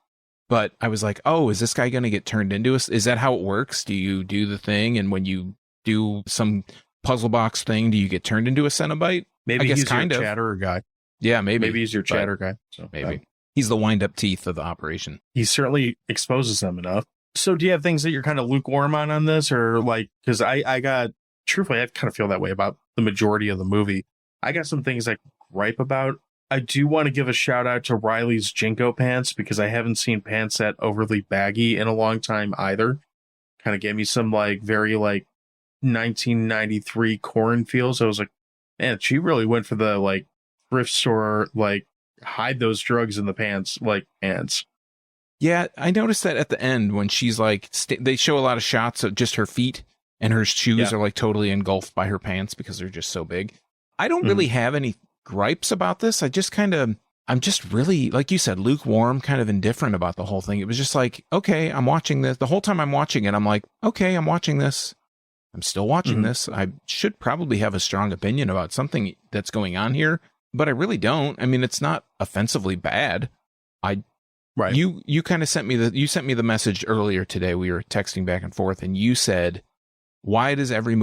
But I was like, oh, is this guy going to get turned into us? Is that how it works? Do you do the thing, and when you do some puzzle box thing, do you get turned into a Cenobite? Maybe he's your chatterer guy. Yeah, maybe. Maybe he's your chatter guy. So maybe. He's the wind-up teeth of the operation. He certainly exposes them enough. So do you have things that you're kind of lukewarm on this? Or like, because I truthfully, I kind of feel that way about the majority of the movie. I got some things I gripe about. I do want to give a shout out to Riley's Jinko pants, because I haven't seen pants that overly baggy in a long time either. Kind of gave me some like very like 1993 Corn feels. I was like, man, she really went for the like thrift store, like hide those drugs in the pants, like pants. Yeah, I noticed that at the end when she's like, they show a lot of shots of just her feet, and her shoes are like totally engulfed by her pants because they're just so big. I don't really have any gripes about this. I'm just really, like you said, lukewarm, kind of indifferent about the whole thing. It was just like, okay, I'm watching this. The whole time I'm watching it, I'm like, okay, I'm watching this. I'm still watching this. I should probably have a strong opinion about something that's going on here, but I really don't. I mean, it's not offensively bad. Right. You kind of sent me the message earlier today. We were texting back and forth, and you said, why does every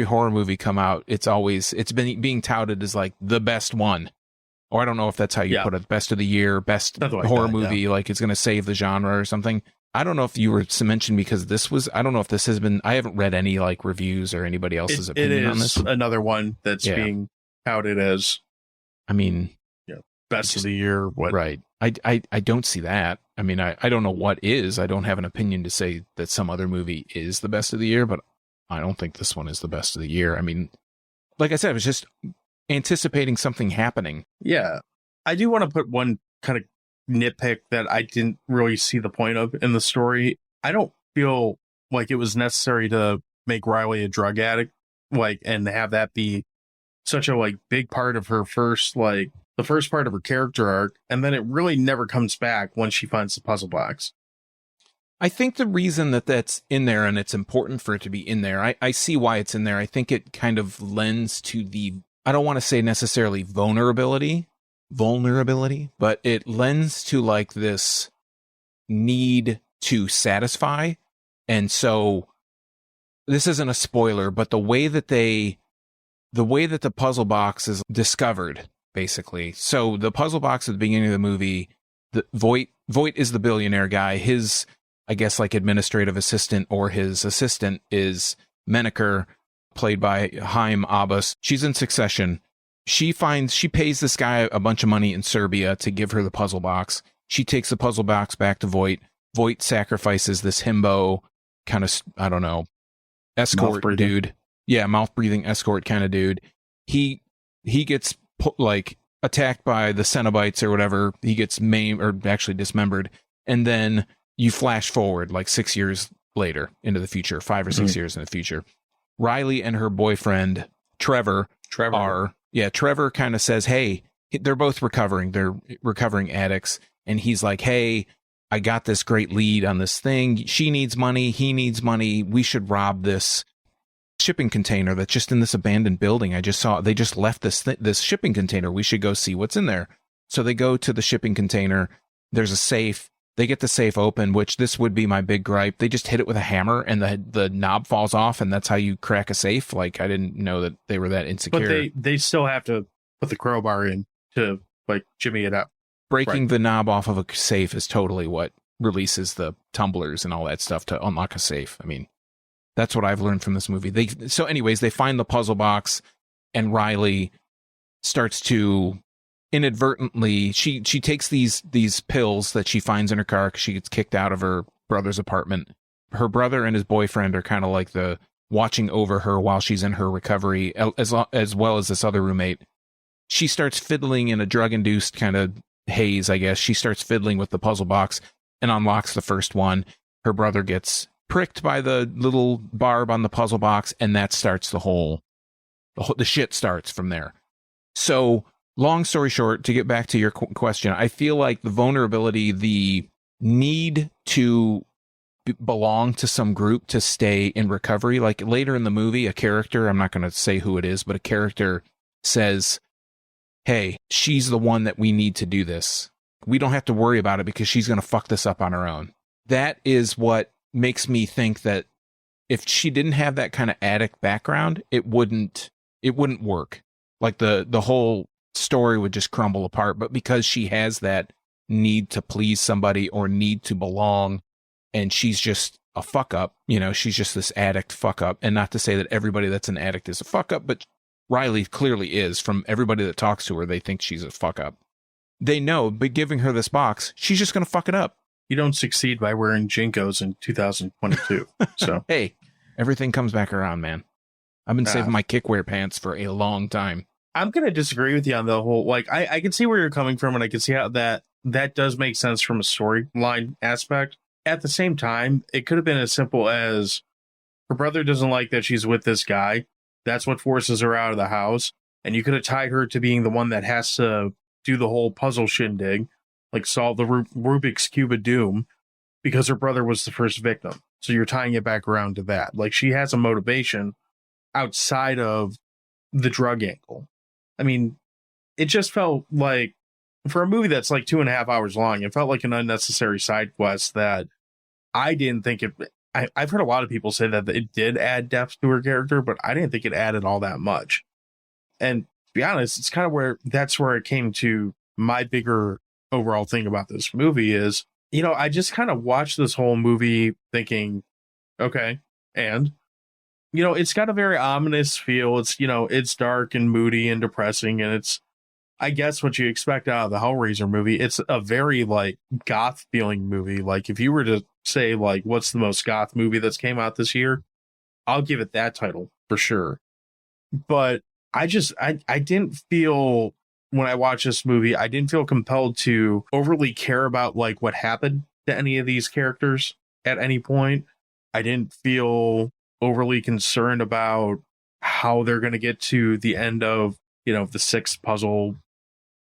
horror movie come out, it's been being touted as like the best one? Or I don't know if that's how you put it, best of the year, best horror movie, like it's going to save the genre or something. I don't know if you were mentioned because I don't know if this has been, I haven't read any like reviews or anybody else's opinion on this. It is another one that's being touted as, I mean, best of the year. What? Right. I don't see that. I mean, I don't know what is. I don't have an opinion to say that some other movie is the best of the year, but I don't think this one is the best of the year. I mean, like I said, I was just anticipating something happening. Yeah. I do want to put one kind of nitpick that I didn't really see the point of in the story. I don't feel like it was necessary to make Riley a drug addict like, and have that be such a like big part of her first, like the first part of her character arc, and then it really never comes back once she finds the puzzle box. I think the reason that that's in there, and it's important for it to be in there, I see why it's in there. I think it kind of lends to the, I don't want to say necessarily vulnerability, but it lends to like this need to satisfy. And so this isn't a spoiler, but the way that the puzzle box is discovered, basically. So the puzzle box at the beginning of the movie, Voight is the billionaire guy. His, I guess, like administrative assistant or his assistant is Menaker, played by Haim Abbas. She's in Succession. She pays this guy a bunch of money in Serbia to give her the puzzle box. She takes the puzzle box back to Voight. Voight sacrifices this himbo kind of, I don't know, escort dude. Yeah, mouth-breathing escort kind of dude. He gets like attacked by the Cenobites or whatever. He gets maimed, or actually dismembered. And then you flash forward like 6 years later into the future, 5 or 6 years in the future. Riley and her boyfriend, Trevor kind of says, hey, they're both recovering. They're recovering addicts. And he's like, hey, I got this great lead on this thing. She needs money. He needs money. We should rob this shipping container that's just in this abandoned building. I just saw they just left this shipping container. We should go see what's in there. So they go to the shipping container. There's a safe. They get the safe open, which this would be my big gripe. They just hit it with a hammer and the knob falls off, and that's how you crack a safe. Like, I didn't know that they were that insecure. But they still have to put the crowbar in to like jimmy it up. Breaking the knob off of a safe is totally what releases the tumblers and all that stuff to unlock a safe. I mean, that's what I've learned from this movie. So anyways, they find the puzzle box, and Riley starts to inadvertently, she takes these pills that she finds in her car because she gets kicked out of her brother's apartment. Her brother and his boyfriend are kind of like the watching over her while she's in her recovery, as well as this other roommate. She starts fiddling in a drug-induced kind of haze, I guess. She starts fiddling with the puzzle box and unlocks the first one. Her brother gets pricked by the little barb on the puzzle box, and that starts the shit starts from there. So, long story short, to get back to your question, I feel like the vulnerability, the need to belong to some group to stay in recovery, like later in the movie, a character, I'm not going to say who it is, but a character says, hey, she's the one that we need to do this. We don't have to worry about it because she's going to fuck this up on her own. That is what makes me think that if she didn't have that kind of addict background, it wouldn't work. Like the whole story would just crumble apart. But because she has that need to please somebody or need to belong, and she's just a fuck up, she's just this addict fuck up. And not to say that everybody that's an addict is a fuck up, but Riley clearly is. From everybody that talks to her, they think she's a fuck up. They know, but giving her this box, she's just going to fuck it up. You don't succeed by wearing Jinkos in 2022. So hey, everything comes back around, man. I've been saving my kickwear pants for a long time. I'm going to disagree with you on the whole, like, I can see where you're coming from, and I can see how that does make sense from a storyline aspect. At the same time, it could have been as simple as her brother doesn't like that she's with this guy. That's what forces her out of the house. And you could have tied her to being the one that has to do the whole puzzle shindig, like solve the Rubik's Cube of Doom, because her brother was the first victim. So you're tying it back around to that. Like, she has a motivation outside of the drug angle. I mean, it just felt like, for a movie that's like 2.5 hours long, it felt like an unnecessary side quest that I didn't think it... I've heard a lot of people say that it did add depth to her character, but I didn't think it added all that much. And to be honest, it's kind of that's where it came to my bigger overall thing about this movie is, I just kind of watched this whole movie thinking, okay, and, it's got a very ominous feel. It's, it's dark and moody and depressing, and it's, I guess, what you expect out of the Hellraiser movie. It's a very, like, goth feeling movie. Like, if you were to say, like, what's the most goth movie that's came out this year, I'll give it that title for sure. But I didn't feel, when I watched this movie, I didn't feel compelled to overly care about, like, what happened to any of these characters at any point. I didn't feel overly concerned about how they're going to get to the end of, the 6 puzzle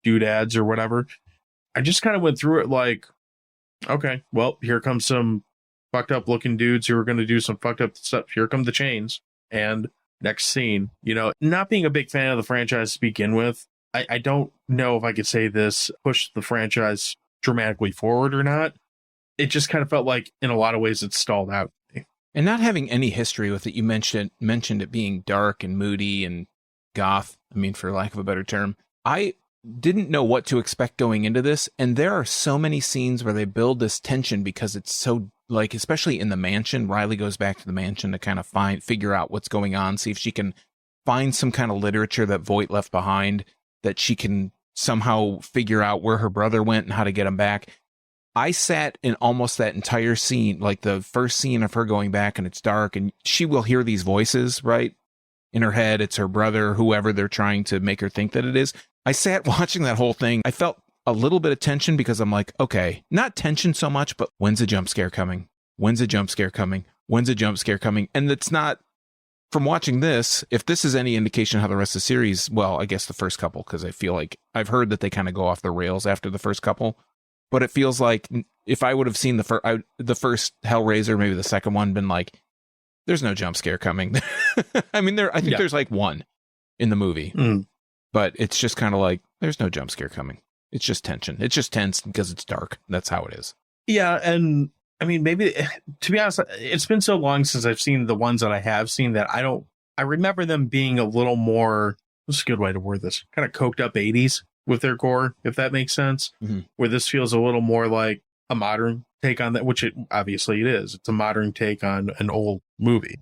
doodads or whatever. I just kind of went through it like, okay, well, here comes some fucked up looking dudes who are going to do some fucked up stuff. Here come the chains. And next scene, not being a big fan of the franchise to begin with, I don't know if I could say this pushed the franchise dramatically forward or not. It just kind of felt like in a lot of ways it stalled out. And not having any history with it, you mentioned it being dark and moody and goth, for lack of a better term. I didn't know what to expect going into this, and there are so many scenes where they build this tension because it's so, like, especially in the mansion. Riley goes back to the mansion to kind of figure out what's going on, see if she can find some kind of literature that Voight left behind, that she can somehow figure out where her brother went and how to get him back. I sat in almost that entire scene, like the first scene of her going back and it's dark and she will hear these voices, right? In her head, it's her brother, whoever they're trying to make her think that it is. I sat watching that whole thing. I felt a little bit of tension because I'm like, okay, not tension so much, but when's a jump scare coming? When's a jump scare coming? When's a jump scare coming? And it's not, from watching this, if this is any indication how the rest of the series, well, I guess the first couple, because I feel like I've heard that they kind of go off the rails after the first couple. But it feels like if I would have seen the first Hellraiser, maybe the second one, been like, there's no jump scare coming. I think there's like one in the movie, but it's just kind of like, there's no jump scare coming. It's just tension. It's just tense because it's dark. That's how it is. Yeah. And maybe, to be honest, it's been so long since I've seen the ones that I have seen that I remember them being a little more, what's a good way to word this, kind of coked up 80s. With their gore, if that makes sense, where this feels a little more like a modern take on that, which obviously it is. It's a modern take on an old movie.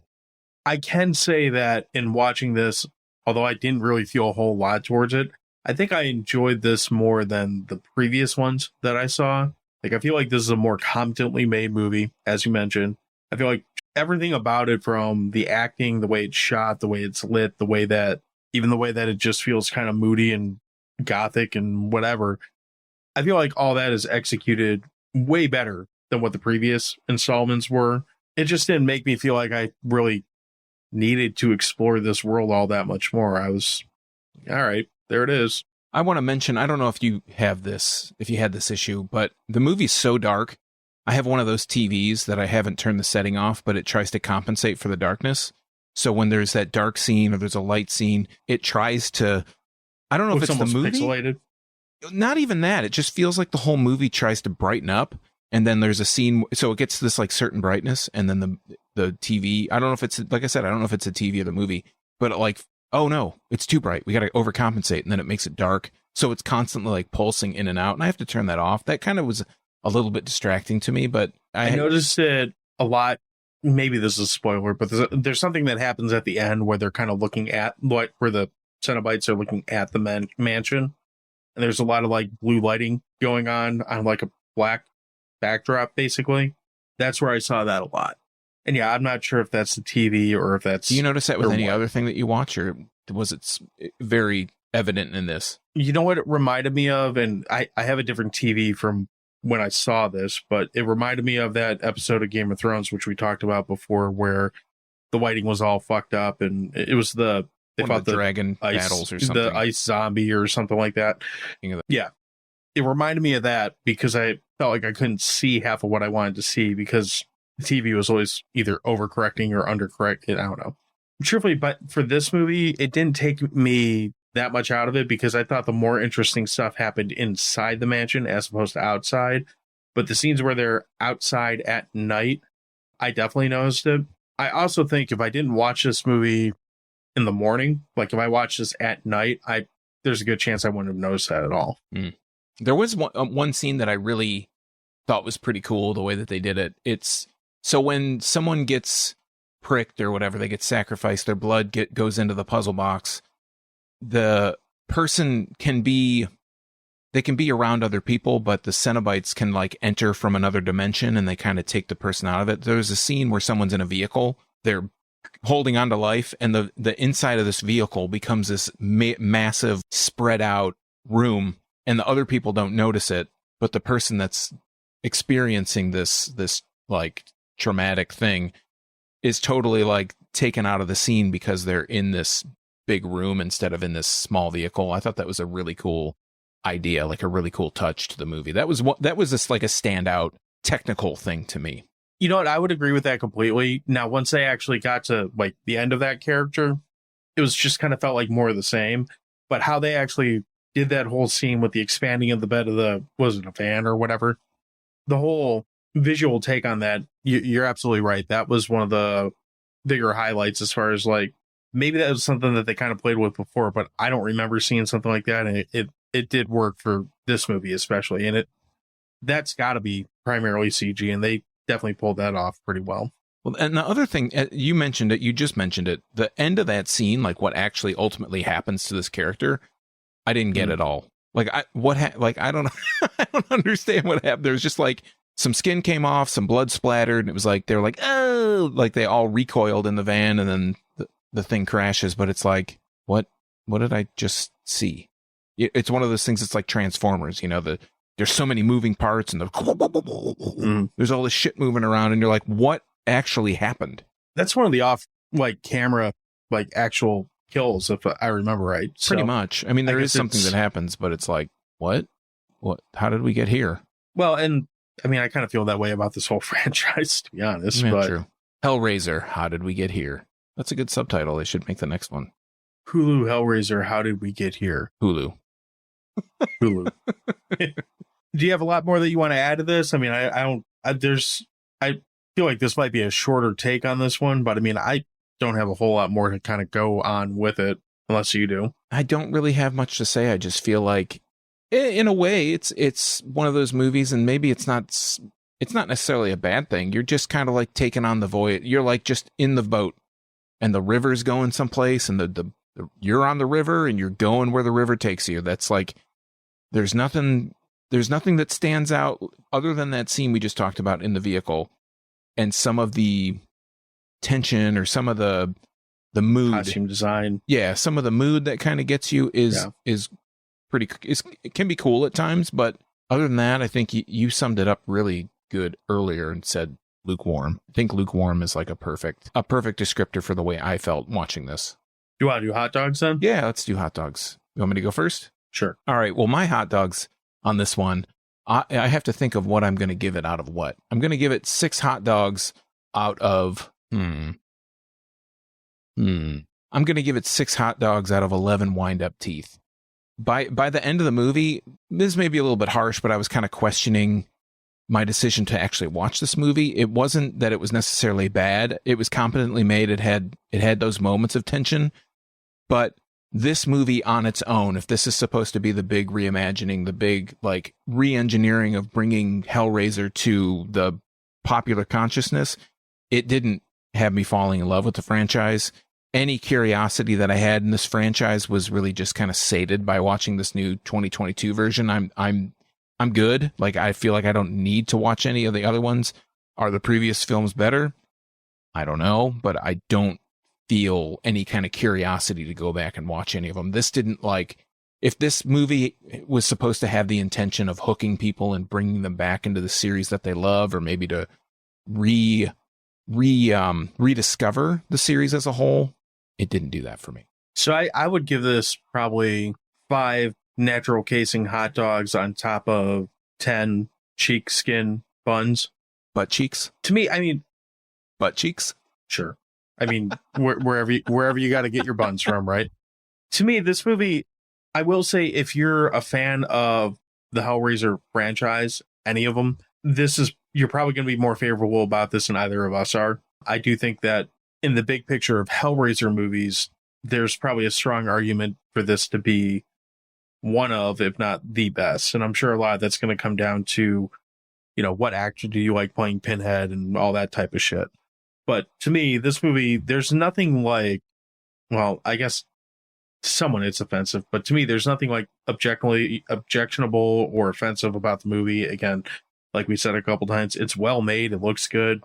I can say that in watching this, although I didn't really feel a whole lot towards it, I think I enjoyed this more than the previous ones that I saw. Like, I feel like this is a more competently made movie, as you mentioned. I feel like everything about it, from the acting, the way it's shot, the way it's lit, even the way that it just feels kind of moody and gothic and whatever, I feel like all that is executed way better than what the previous installments were. It just didn't make me feel like I really needed to explore this world all that much more. I was, all right, there it is. I want to mention, I don't know if you had this issue, but the movie's so dark. I have one of those TVs that I haven't turned the setting off, but it tries to compensate for the darkness. So when there's that dark scene or there's a light scene, it tries to, I don't know if it's the movie. Pixelated. Not even that. It just feels like the whole movie tries to brighten up, and then there's a scene, so it gets this like certain brightness, and then the TV. I don't know if it's, like I said, I don't know if it's a TV or the movie, but like, oh no, it's too bright. We got to overcompensate, and then it makes it dark, so it's constantly like pulsing in and out, and I have to turn that off. That kind of was a little bit distracting to me, but I noticed it a lot. Maybe this is a spoiler, but there's something that happens at the end where they're kind of looking at where the Cenobites are looking at the mansion, and there's a lot of like blue lighting going on like a black backdrop, basically. That's where I saw that a lot. And yeah, I'm not sure if that's the TV or if that's... Do you notice that with any other thing that you watch, or was it very evident in this? You know what it reminded me of? And I have a different TV from when I saw this, but it reminded me of that episode of Game of Thrones, which we talked about before, where the lighting was all fucked up, and it was they fought the dragon battles or something. The ice zombie or something like that. Yeah. It reminded me of that because I felt like I couldn't see half of what I wanted to see because the TV was always either overcorrecting or undercorrecting. I don't know. Truthfully, but for this movie, it didn't take me that much out of it because I thought the more interesting stuff happened inside the mansion as opposed to outside. But the scenes where they're outside at night, I definitely noticed it. I also think if I didn't watch this movie in the morning, like if I watched this at night, there's a good chance I wouldn't have noticed that at all. There was one scene that I really thought was pretty cool, the way that they did it. It's so when someone gets pricked or whatever, they get sacrificed, their blood goes into the puzzle box. The person can be around other people, but the Cenobites can like enter from another dimension and they kind of take the person out of it. There's a scene where someone's in a vehicle, they're holding on to life, and the inside of this vehicle becomes this massive spread out room, and the other people don't notice it, but the person that's experiencing this like traumatic thing is totally like taken out of the scene because they're in this big room instead of in this small vehicle. I thought that was a really cool idea, like a really cool touch to the movie. That was just like a standout technical thing to me. You know what? I would agree with that completely. Now, once they actually got to like the end of that character, it was just kind of felt like more of the same. But how they actually did that whole scene with the expanding of the bed of the, was it a van or whatever? The whole visual take on that, you're absolutely right. That was one of the bigger highlights as far as like, maybe that was something that they kind of played with before, but I don't remember seeing something like that. And it did work for this movie, especially. And that's got to be primarily CG, and they definitely pulled that off pretty well. Well, and the other thing, you mentioned it, you just mentioned it, the end of that scene, like what actually ultimately happens to this character, I didn't get it all. Like, I don't know. I don't understand what happened. There was just like some skin came off, some blood splattered, and it was like, they were like, oh, like they all recoiled in the van, and then the thing crashes. But it's like, what did I just see? It's one of those things. It's like Transformers, there's so many moving parts, and there's all this shit moving around, and you're like, what actually happened? That's one of the off like camera, like actual kills, if I remember right. Pretty much. I mean, there is something that happens, but it's like, what? How did we get here? Well, and I mean, I kind of feel that way about this whole franchise, to be honest. Yeah, but true. Hellraiser, how did we get here? That's a good subtitle. They should make the next one. Hulu Hellraiser, how did we get here? Hulu. Do you have a lot more that you want to add to this? I mean, I feel like this might be a shorter take on this one, but I mean, I don't have a whole lot more to kind of go on with it, unless you do. I don't really have much to say. I just feel like, in a way, it's one of those movies, and maybe it's not necessarily a bad thing. You're just kind of like taking on the void. You're like just in the boat, and the river's going someplace, and you're on the river, and you're going where the river takes you. That's like, there's nothing that stands out other than that scene we just talked about in the vehicle, and some of the tension or some of the mood, costume design. Yeah, some of the mood that kind of gets you is pretty. It can be cool at times, but other than that, I think you summed it up really good earlier and said lukewarm. I think lukewarm is like a perfect descriptor for the way I felt watching this. You want to do hot dogs then? Yeah, let's do hot dogs. You want me to go first? Sure. All right. Well, my hot dogs on this one, I have to think of what I'm going to give it out of what. I'm going to give it 6 hot dogs out of, I'm going to give it 6 hot dogs out of 11 wind-up teeth. By the end of the movie, this may be a little bit harsh, but I was kind of questioning my decision to actually watch this movie. It wasn't that it was necessarily bad. It was competently made. It had those moments of tension, but this movie on its own, if this is supposed to be the big reimagining, the big like re-engineering of bringing Hellraiser to the popular consciousness, it didn't have me falling in love with the franchise. Any curiosity that I had in this franchise was really just kind of sated by watching this new 2022 version. I'm good. Like, I feel like I don't need to watch any of the other ones. Are the previous films better? I don't know, but I don't feel any kind of curiosity to go back and watch any of them. This didn't like, if this movie was supposed to have the intention of hooking people and bringing them back into the series that they love, or maybe to rediscover the series as a whole, it didn't do that for me. So I would give this probably 5 natural casing hot dogs on top of 10 cheek skin buns. Butt cheeks? To me, I mean, butt cheeks? Sure. I mean, wherever you got to get your buns from, right? To me, this movie, I will say, if you're a fan of the Hellraiser franchise, any of them, you're probably going to be more favorable about this than either of us are. I do think that in the big picture of Hellraiser movies, there's probably a strong argument for this to be one of, if not the best. And I'm sure a lot of that's going to come down to, what actor do you like playing Pinhead and all that type of shit. But to me, this movie, there's nothing like, well, I guess to someone it's offensive, but to me, there's nothing like objectionable or offensive about the movie. Again, like we said a couple times, it's well made, it looks good,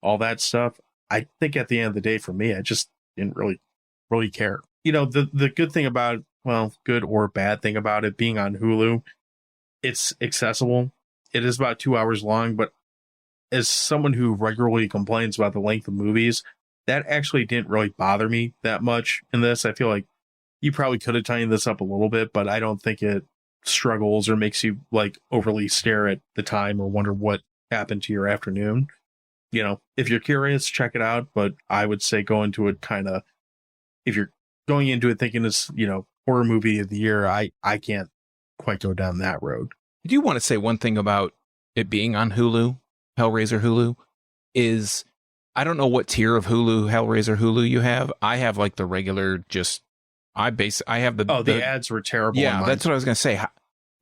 all that stuff. I think at the end of the day, for me, I just didn't really care. The good thing about, well, good or bad thing about it being on Hulu, it's accessible. It is about 2 hours long, but as someone who regularly complains about the length of movies, that actually didn't really bother me that much in this. I feel like you probably could have tightened this up a little bit, but I don't think it struggles or makes you like overly stare at the time or wonder what happened to your afternoon. You know, if you're curious, check it out. But I would say go into it kind of, if you're going into it thinking it's, you know, horror movie of the year, I can't quite go down that road. I do want to say one thing about it being on Hulu, Hellraiser Hulu, is I don't know what tier of Hellraiser Hulu you have. I have like the regular, just I have the the ads were terrible. Yeah, that's what I was gonna say.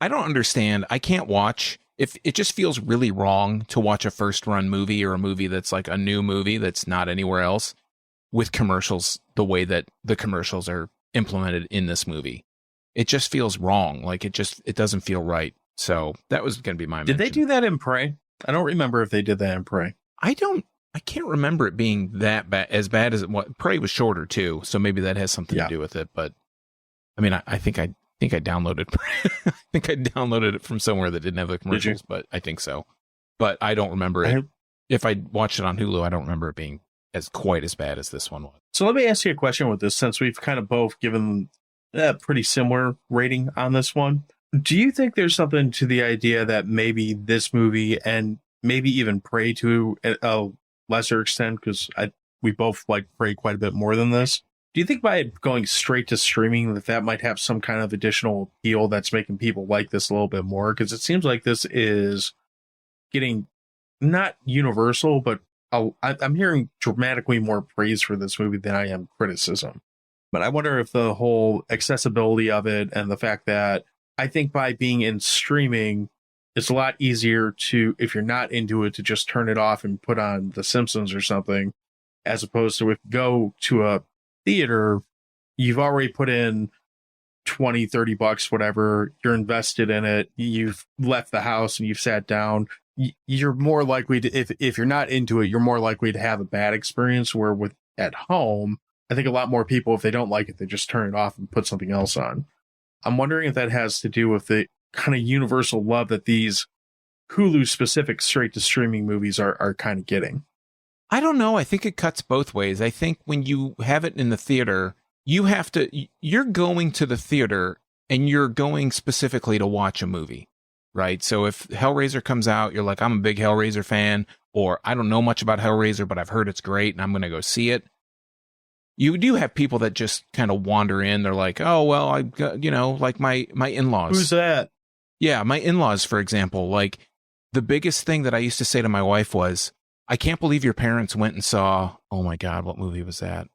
I don't understand. I can't watch if it just feels really wrong to watch a first run movie or a movie that's like a new movie that's not anywhere else with commercials the way that the commercials are implemented in this movie. It just feels wrong. Like it doesn't feel right. So that was going to be my mention. Did they do that in Prey? I don't remember if they did that in Prey. I can't remember it being that bad, as bad as it was. Prey was shorter too, so maybe that has something to do with it. But I mean, I think I downloaded Prey. I think I downloaded it from somewhere that didn't have the commercials, but I think so. But I don't remember it. If I watched it on Hulu, I don't remember it being quite as bad as this one was. So let me ask you a question with this, since we've kind of both given a pretty similar rating on this one. Do you think there's something to the idea that maybe this movie and maybe even Prey to a lesser extent, because we both like Prey quite a bit more than this, do you think by going straight to streaming that might have some kind of additional appeal that's making people like this a little bit more? Because it seems like this is getting not universal, but I'm hearing dramatically more praise for this movie than I am criticism. But I wonder if the whole accessibility of it and the fact that I think by being in streaming, it's a lot easier to, if you're not into it, to just turn it off and put on The Simpsons or something, as opposed to if you go to a theater, you've already put in $20-$30, whatever, you're invested in it, you've left the house and you've sat down. You're more likely to, if you're not into it, you're more likely to have a bad experience, where with at home, I think a lot more people, if they don't like it, they just turn it off and put something else on. I'm wondering if that has to do with the kind of universal love that these Hulu specific straight to streaming movies are kind of getting. I don't know. I think it cuts both ways. I think when you have it in the theater, you're going to the theater and you're going specifically to watch a movie, right? So if Hellraiser comes out, you're like, I'm a big Hellraiser fan, or I don't know much about Hellraiser, but I've heard it's great and I'm going to go see it. You do have people that just kind of wander in. They're like, oh, well, I got, like my in-laws. Who's that? Yeah, my in-laws, for example. Like, the biggest thing that I used to say to my wife was, I can't believe your parents went and saw, oh my God, what movie was that?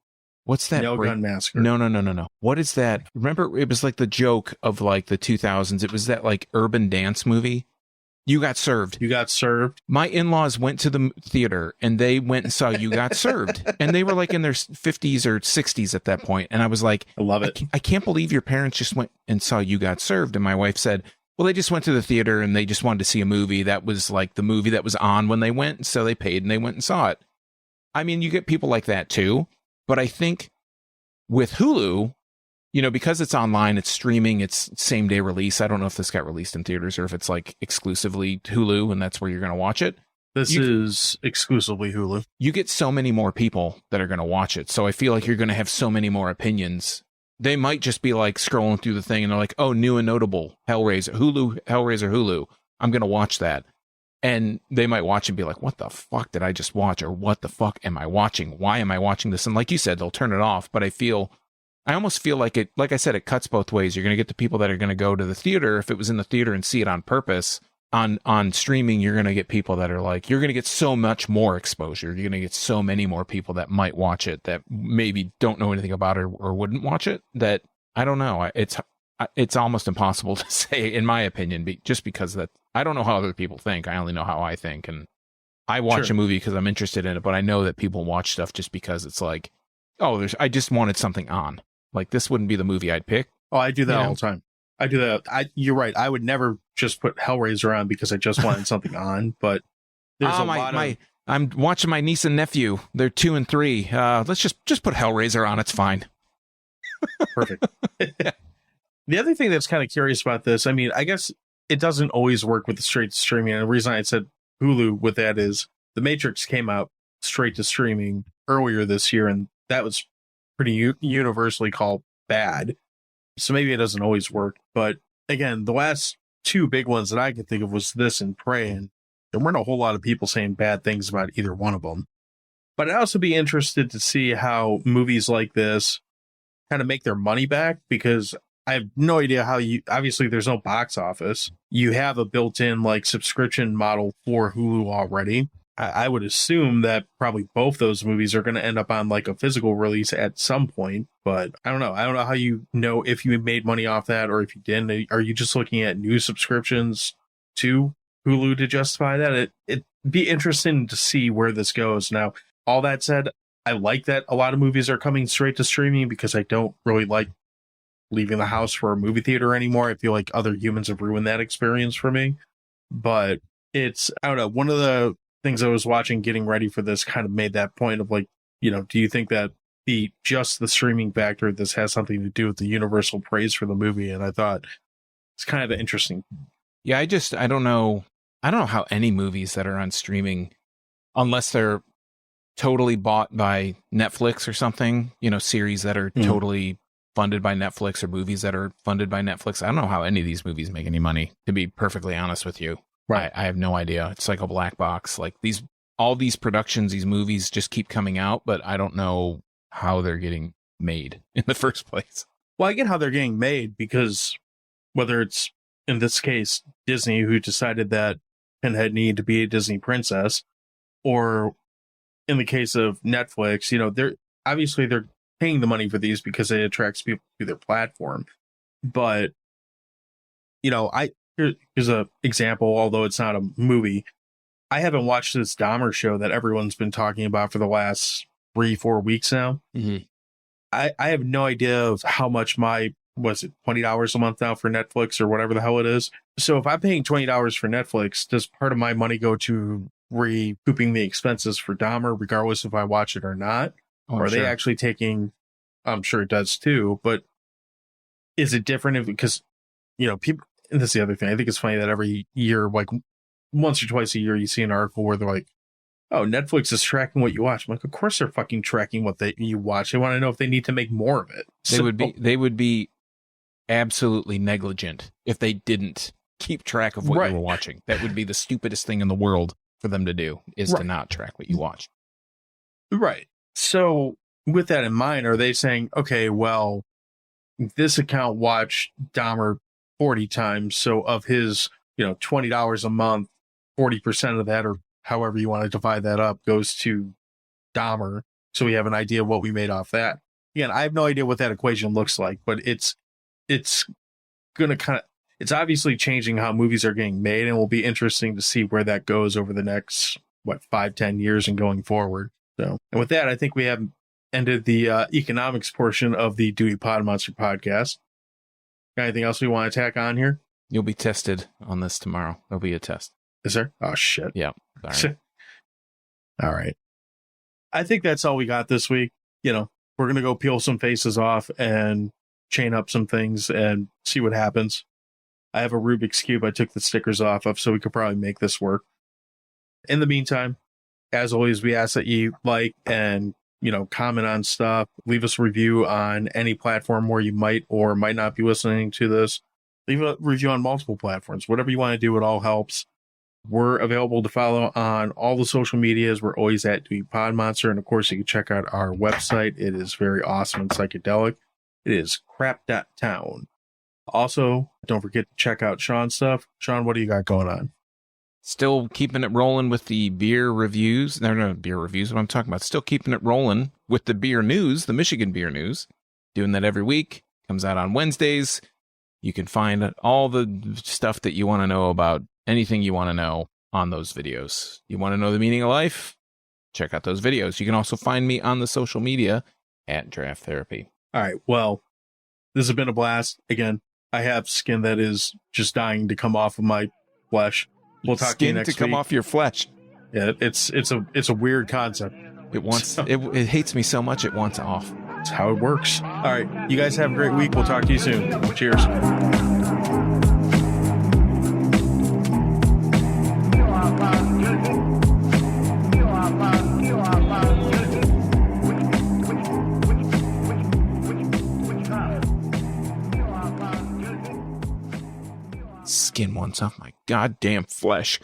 What's that? No Gun Massacre. No. What is that? Remember, it was like the joke of like the 2000s. It was that like urban dance movie. You Got Served. You Got Served. My in-laws went to the theater and they went and saw You Got Served. And they were like in their 50s or 60s at that point. And I was like, I love it. I can't believe your parents just went and saw You Got Served. And my wife said, well, they just went to the theater and they just wanted to see a movie that was like the movie that was on when they went. So they paid and they went and saw it. I mean, you get people like that too. But I think with Hulu, because it's online, it's streaming, it's same day release. I don't know if this got released in theaters or if it's like exclusively Hulu and that's where you're going to watch it. This is exclusively Hulu. You get so many more people that are going to watch it. So I feel like you're going to have so many more opinions. They might just be like scrolling through the thing and they're like, oh, new and notable Hellraiser Hulu. I'm going to watch that. And they might watch and be like, what the fuck did I just watch? Or what the fuck am I watching? Why am I watching this? And like you said, they'll turn it off. But I almost feel like it, like I said, it cuts both ways. You're going to get the people that are going to go to the theater if it was in the theater and see it on purpose. On streaming, you're going to get people that are like, you're going to get so much more exposure. You're going to get so many more people that might watch it that maybe don't know anything about it or wouldn't watch it. That I don't know. It's almost impossible to say, in my opinion, just because that I don't know how other people think. I only know how I think. And I watch a movie because I'm interested in it, but I know that people watch stuff just because it's like, oh, I just wanted something on. Like, this wouldn't be the movie I'd pick. Oh, I do that all the time. I do that. You're right. I would never just put Hellraiser on because I just wanted something on, but there's I'm watching my niece and nephew. They're 2 and 3. Let's just put Hellraiser on. It's fine. Perfect. The other thing that's kind of curious about this, I mean, I guess it doesn't always work with the straight to streaming. And the reason I said Hulu with that is The Matrix came out straight to streaming. earlier this year, and that was pretty universally called bad. So maybe it doesn't always work. But again, the last two big ones that I could think of was this and Prey, and there weren't a whole lot of people saying bad things about either one of them. But I'd also be interested to see how movies like this kind of make their money back, because I have no idea how obviously there's no box office. You have a built-in like subscription model for Hulu already. I would assume that probably both those movies are going to end up on like a physical release at some point, but I don't know. I don't know how you know if you made money off that or if you didn't. Are you just looking at new subscriptions to Hulu to justify that? It'd be interesting to see where this goes. Now, all that said, I like that a lot of movies are coming straight to streaming because I don't really like leaving the house for a movie theater anymore. I feel like other humans have ruined that experience for me. But it's, I don't know, one of the things I was watching getting ready for this kind of made that point of like, you know, do you think that just the streaming factor of this has something to do with the universal praise for the movie? And I thought it's kind of interesting. Yeah, I don't know how any movies that are on streaming, unless they're totally bought by Netflix or something, you know, series that are totally funded by Netflix or movies that are funded by Netflix. I don't know how any of these movies make any money, to be perfectly honest with you. Right. I have no idea. It's like a black box. Like all these productions, these movies just keep coming out, but I don't know how they're getting made in the first place. Well, I get how they're getting made because whether it's, in this case, Disney, who decided that Pinhead needed to be a Disney princess, or in the case of Netflix, you know, they're paying the money for these because it attracts people to their platform. But, you know, here's an example, although it's not a movie. I haven't watched this Dahmer show that everyone's been talking about for the last 3-4 weeks now. Mm-hmm. I have no idea of how much was it $20 a month now for Netflix or whatever the hell it is. So if I'm paying $20 for Netflix, does part of my money go to recouping the expenses for Dahmer, regardless if I watch it or not? Or are they actually taking, I'm sure it does too, but is it different because, you know, people, and this is the other thing. I think it's funny that every year, like once or twice a year, you see an article where they're like, oh, Netflix is tracking what you watch. I'm like, of course they're fucking tracking what you watch. They want to know if they need to make more of it. They would be absolutely negligent if they didn't keep track of what you were watching. That would be the stupidest thing in the world for them to do, is to not track what you watch. Right. So with that in mind, are they saying, okay, well, this account watched Dahmer 40 times. So of his, you know, $20 a month, 40% of that, or however you want to divide that up, goes to Dahmer. So we have an idea of what we made off that. Again, I have no idea what that equation looks like, but it's going to it's obviously changing how movies are getting made, and it will be interesting to see where that goes over the next, 5-10 years and going forward. So, and with that, I think we have ended the economics portion of the Dewey Pod Monster podcast. Got anything else we want to tack on here? You'll be tested on this tomorrow. There'll be a test. Is there? Oh, shit. Yeah. Sorry. All right. I think that's all we got this week. You know, we're going to go peel some faces off and chain up some things and see what happens. I have a Rubik's Cube I took the stickers off of, so we could probably make this work. In the meantime, as always, we ask that you like and, you know, comment on stuff. Leave us a review on any platform where you might or might not be listening to this. Leave a review on multiple platforms. Whatever you want to do, it all helps. We're available to follow on all the social medias. We're always at Dewey Pod Monster. And of course, you can check out our website. It is very awesome and psychedelic. It is crap.town. Also, don't forget to check out Sean's stuff. Sean, what do you got going on? Still keeping it rolling with the beer reviews. They're not beer reviews, what I'm talking about. Still keeping it rolling with the beer news, the Michigan beer news. Doing that every week. Comes out on Wednesdays. You can find all the stuff that you want to know about anything you want to know on those videos. You want to know the meaning of life? Check out those videos. You can also find me on the social media at Draft Therapy. All right. Well, this has been a blast. Again, I have skin that is just dying to come off of my flesh. We'll talk to you next week. Skin to come off your flesh. Yeah, it's a weird concept. It hates me so much it wants off. That's how it works. All right. You guys have a great week. We'll talk to you soon. Cheers. skin once off my goddamn flesh.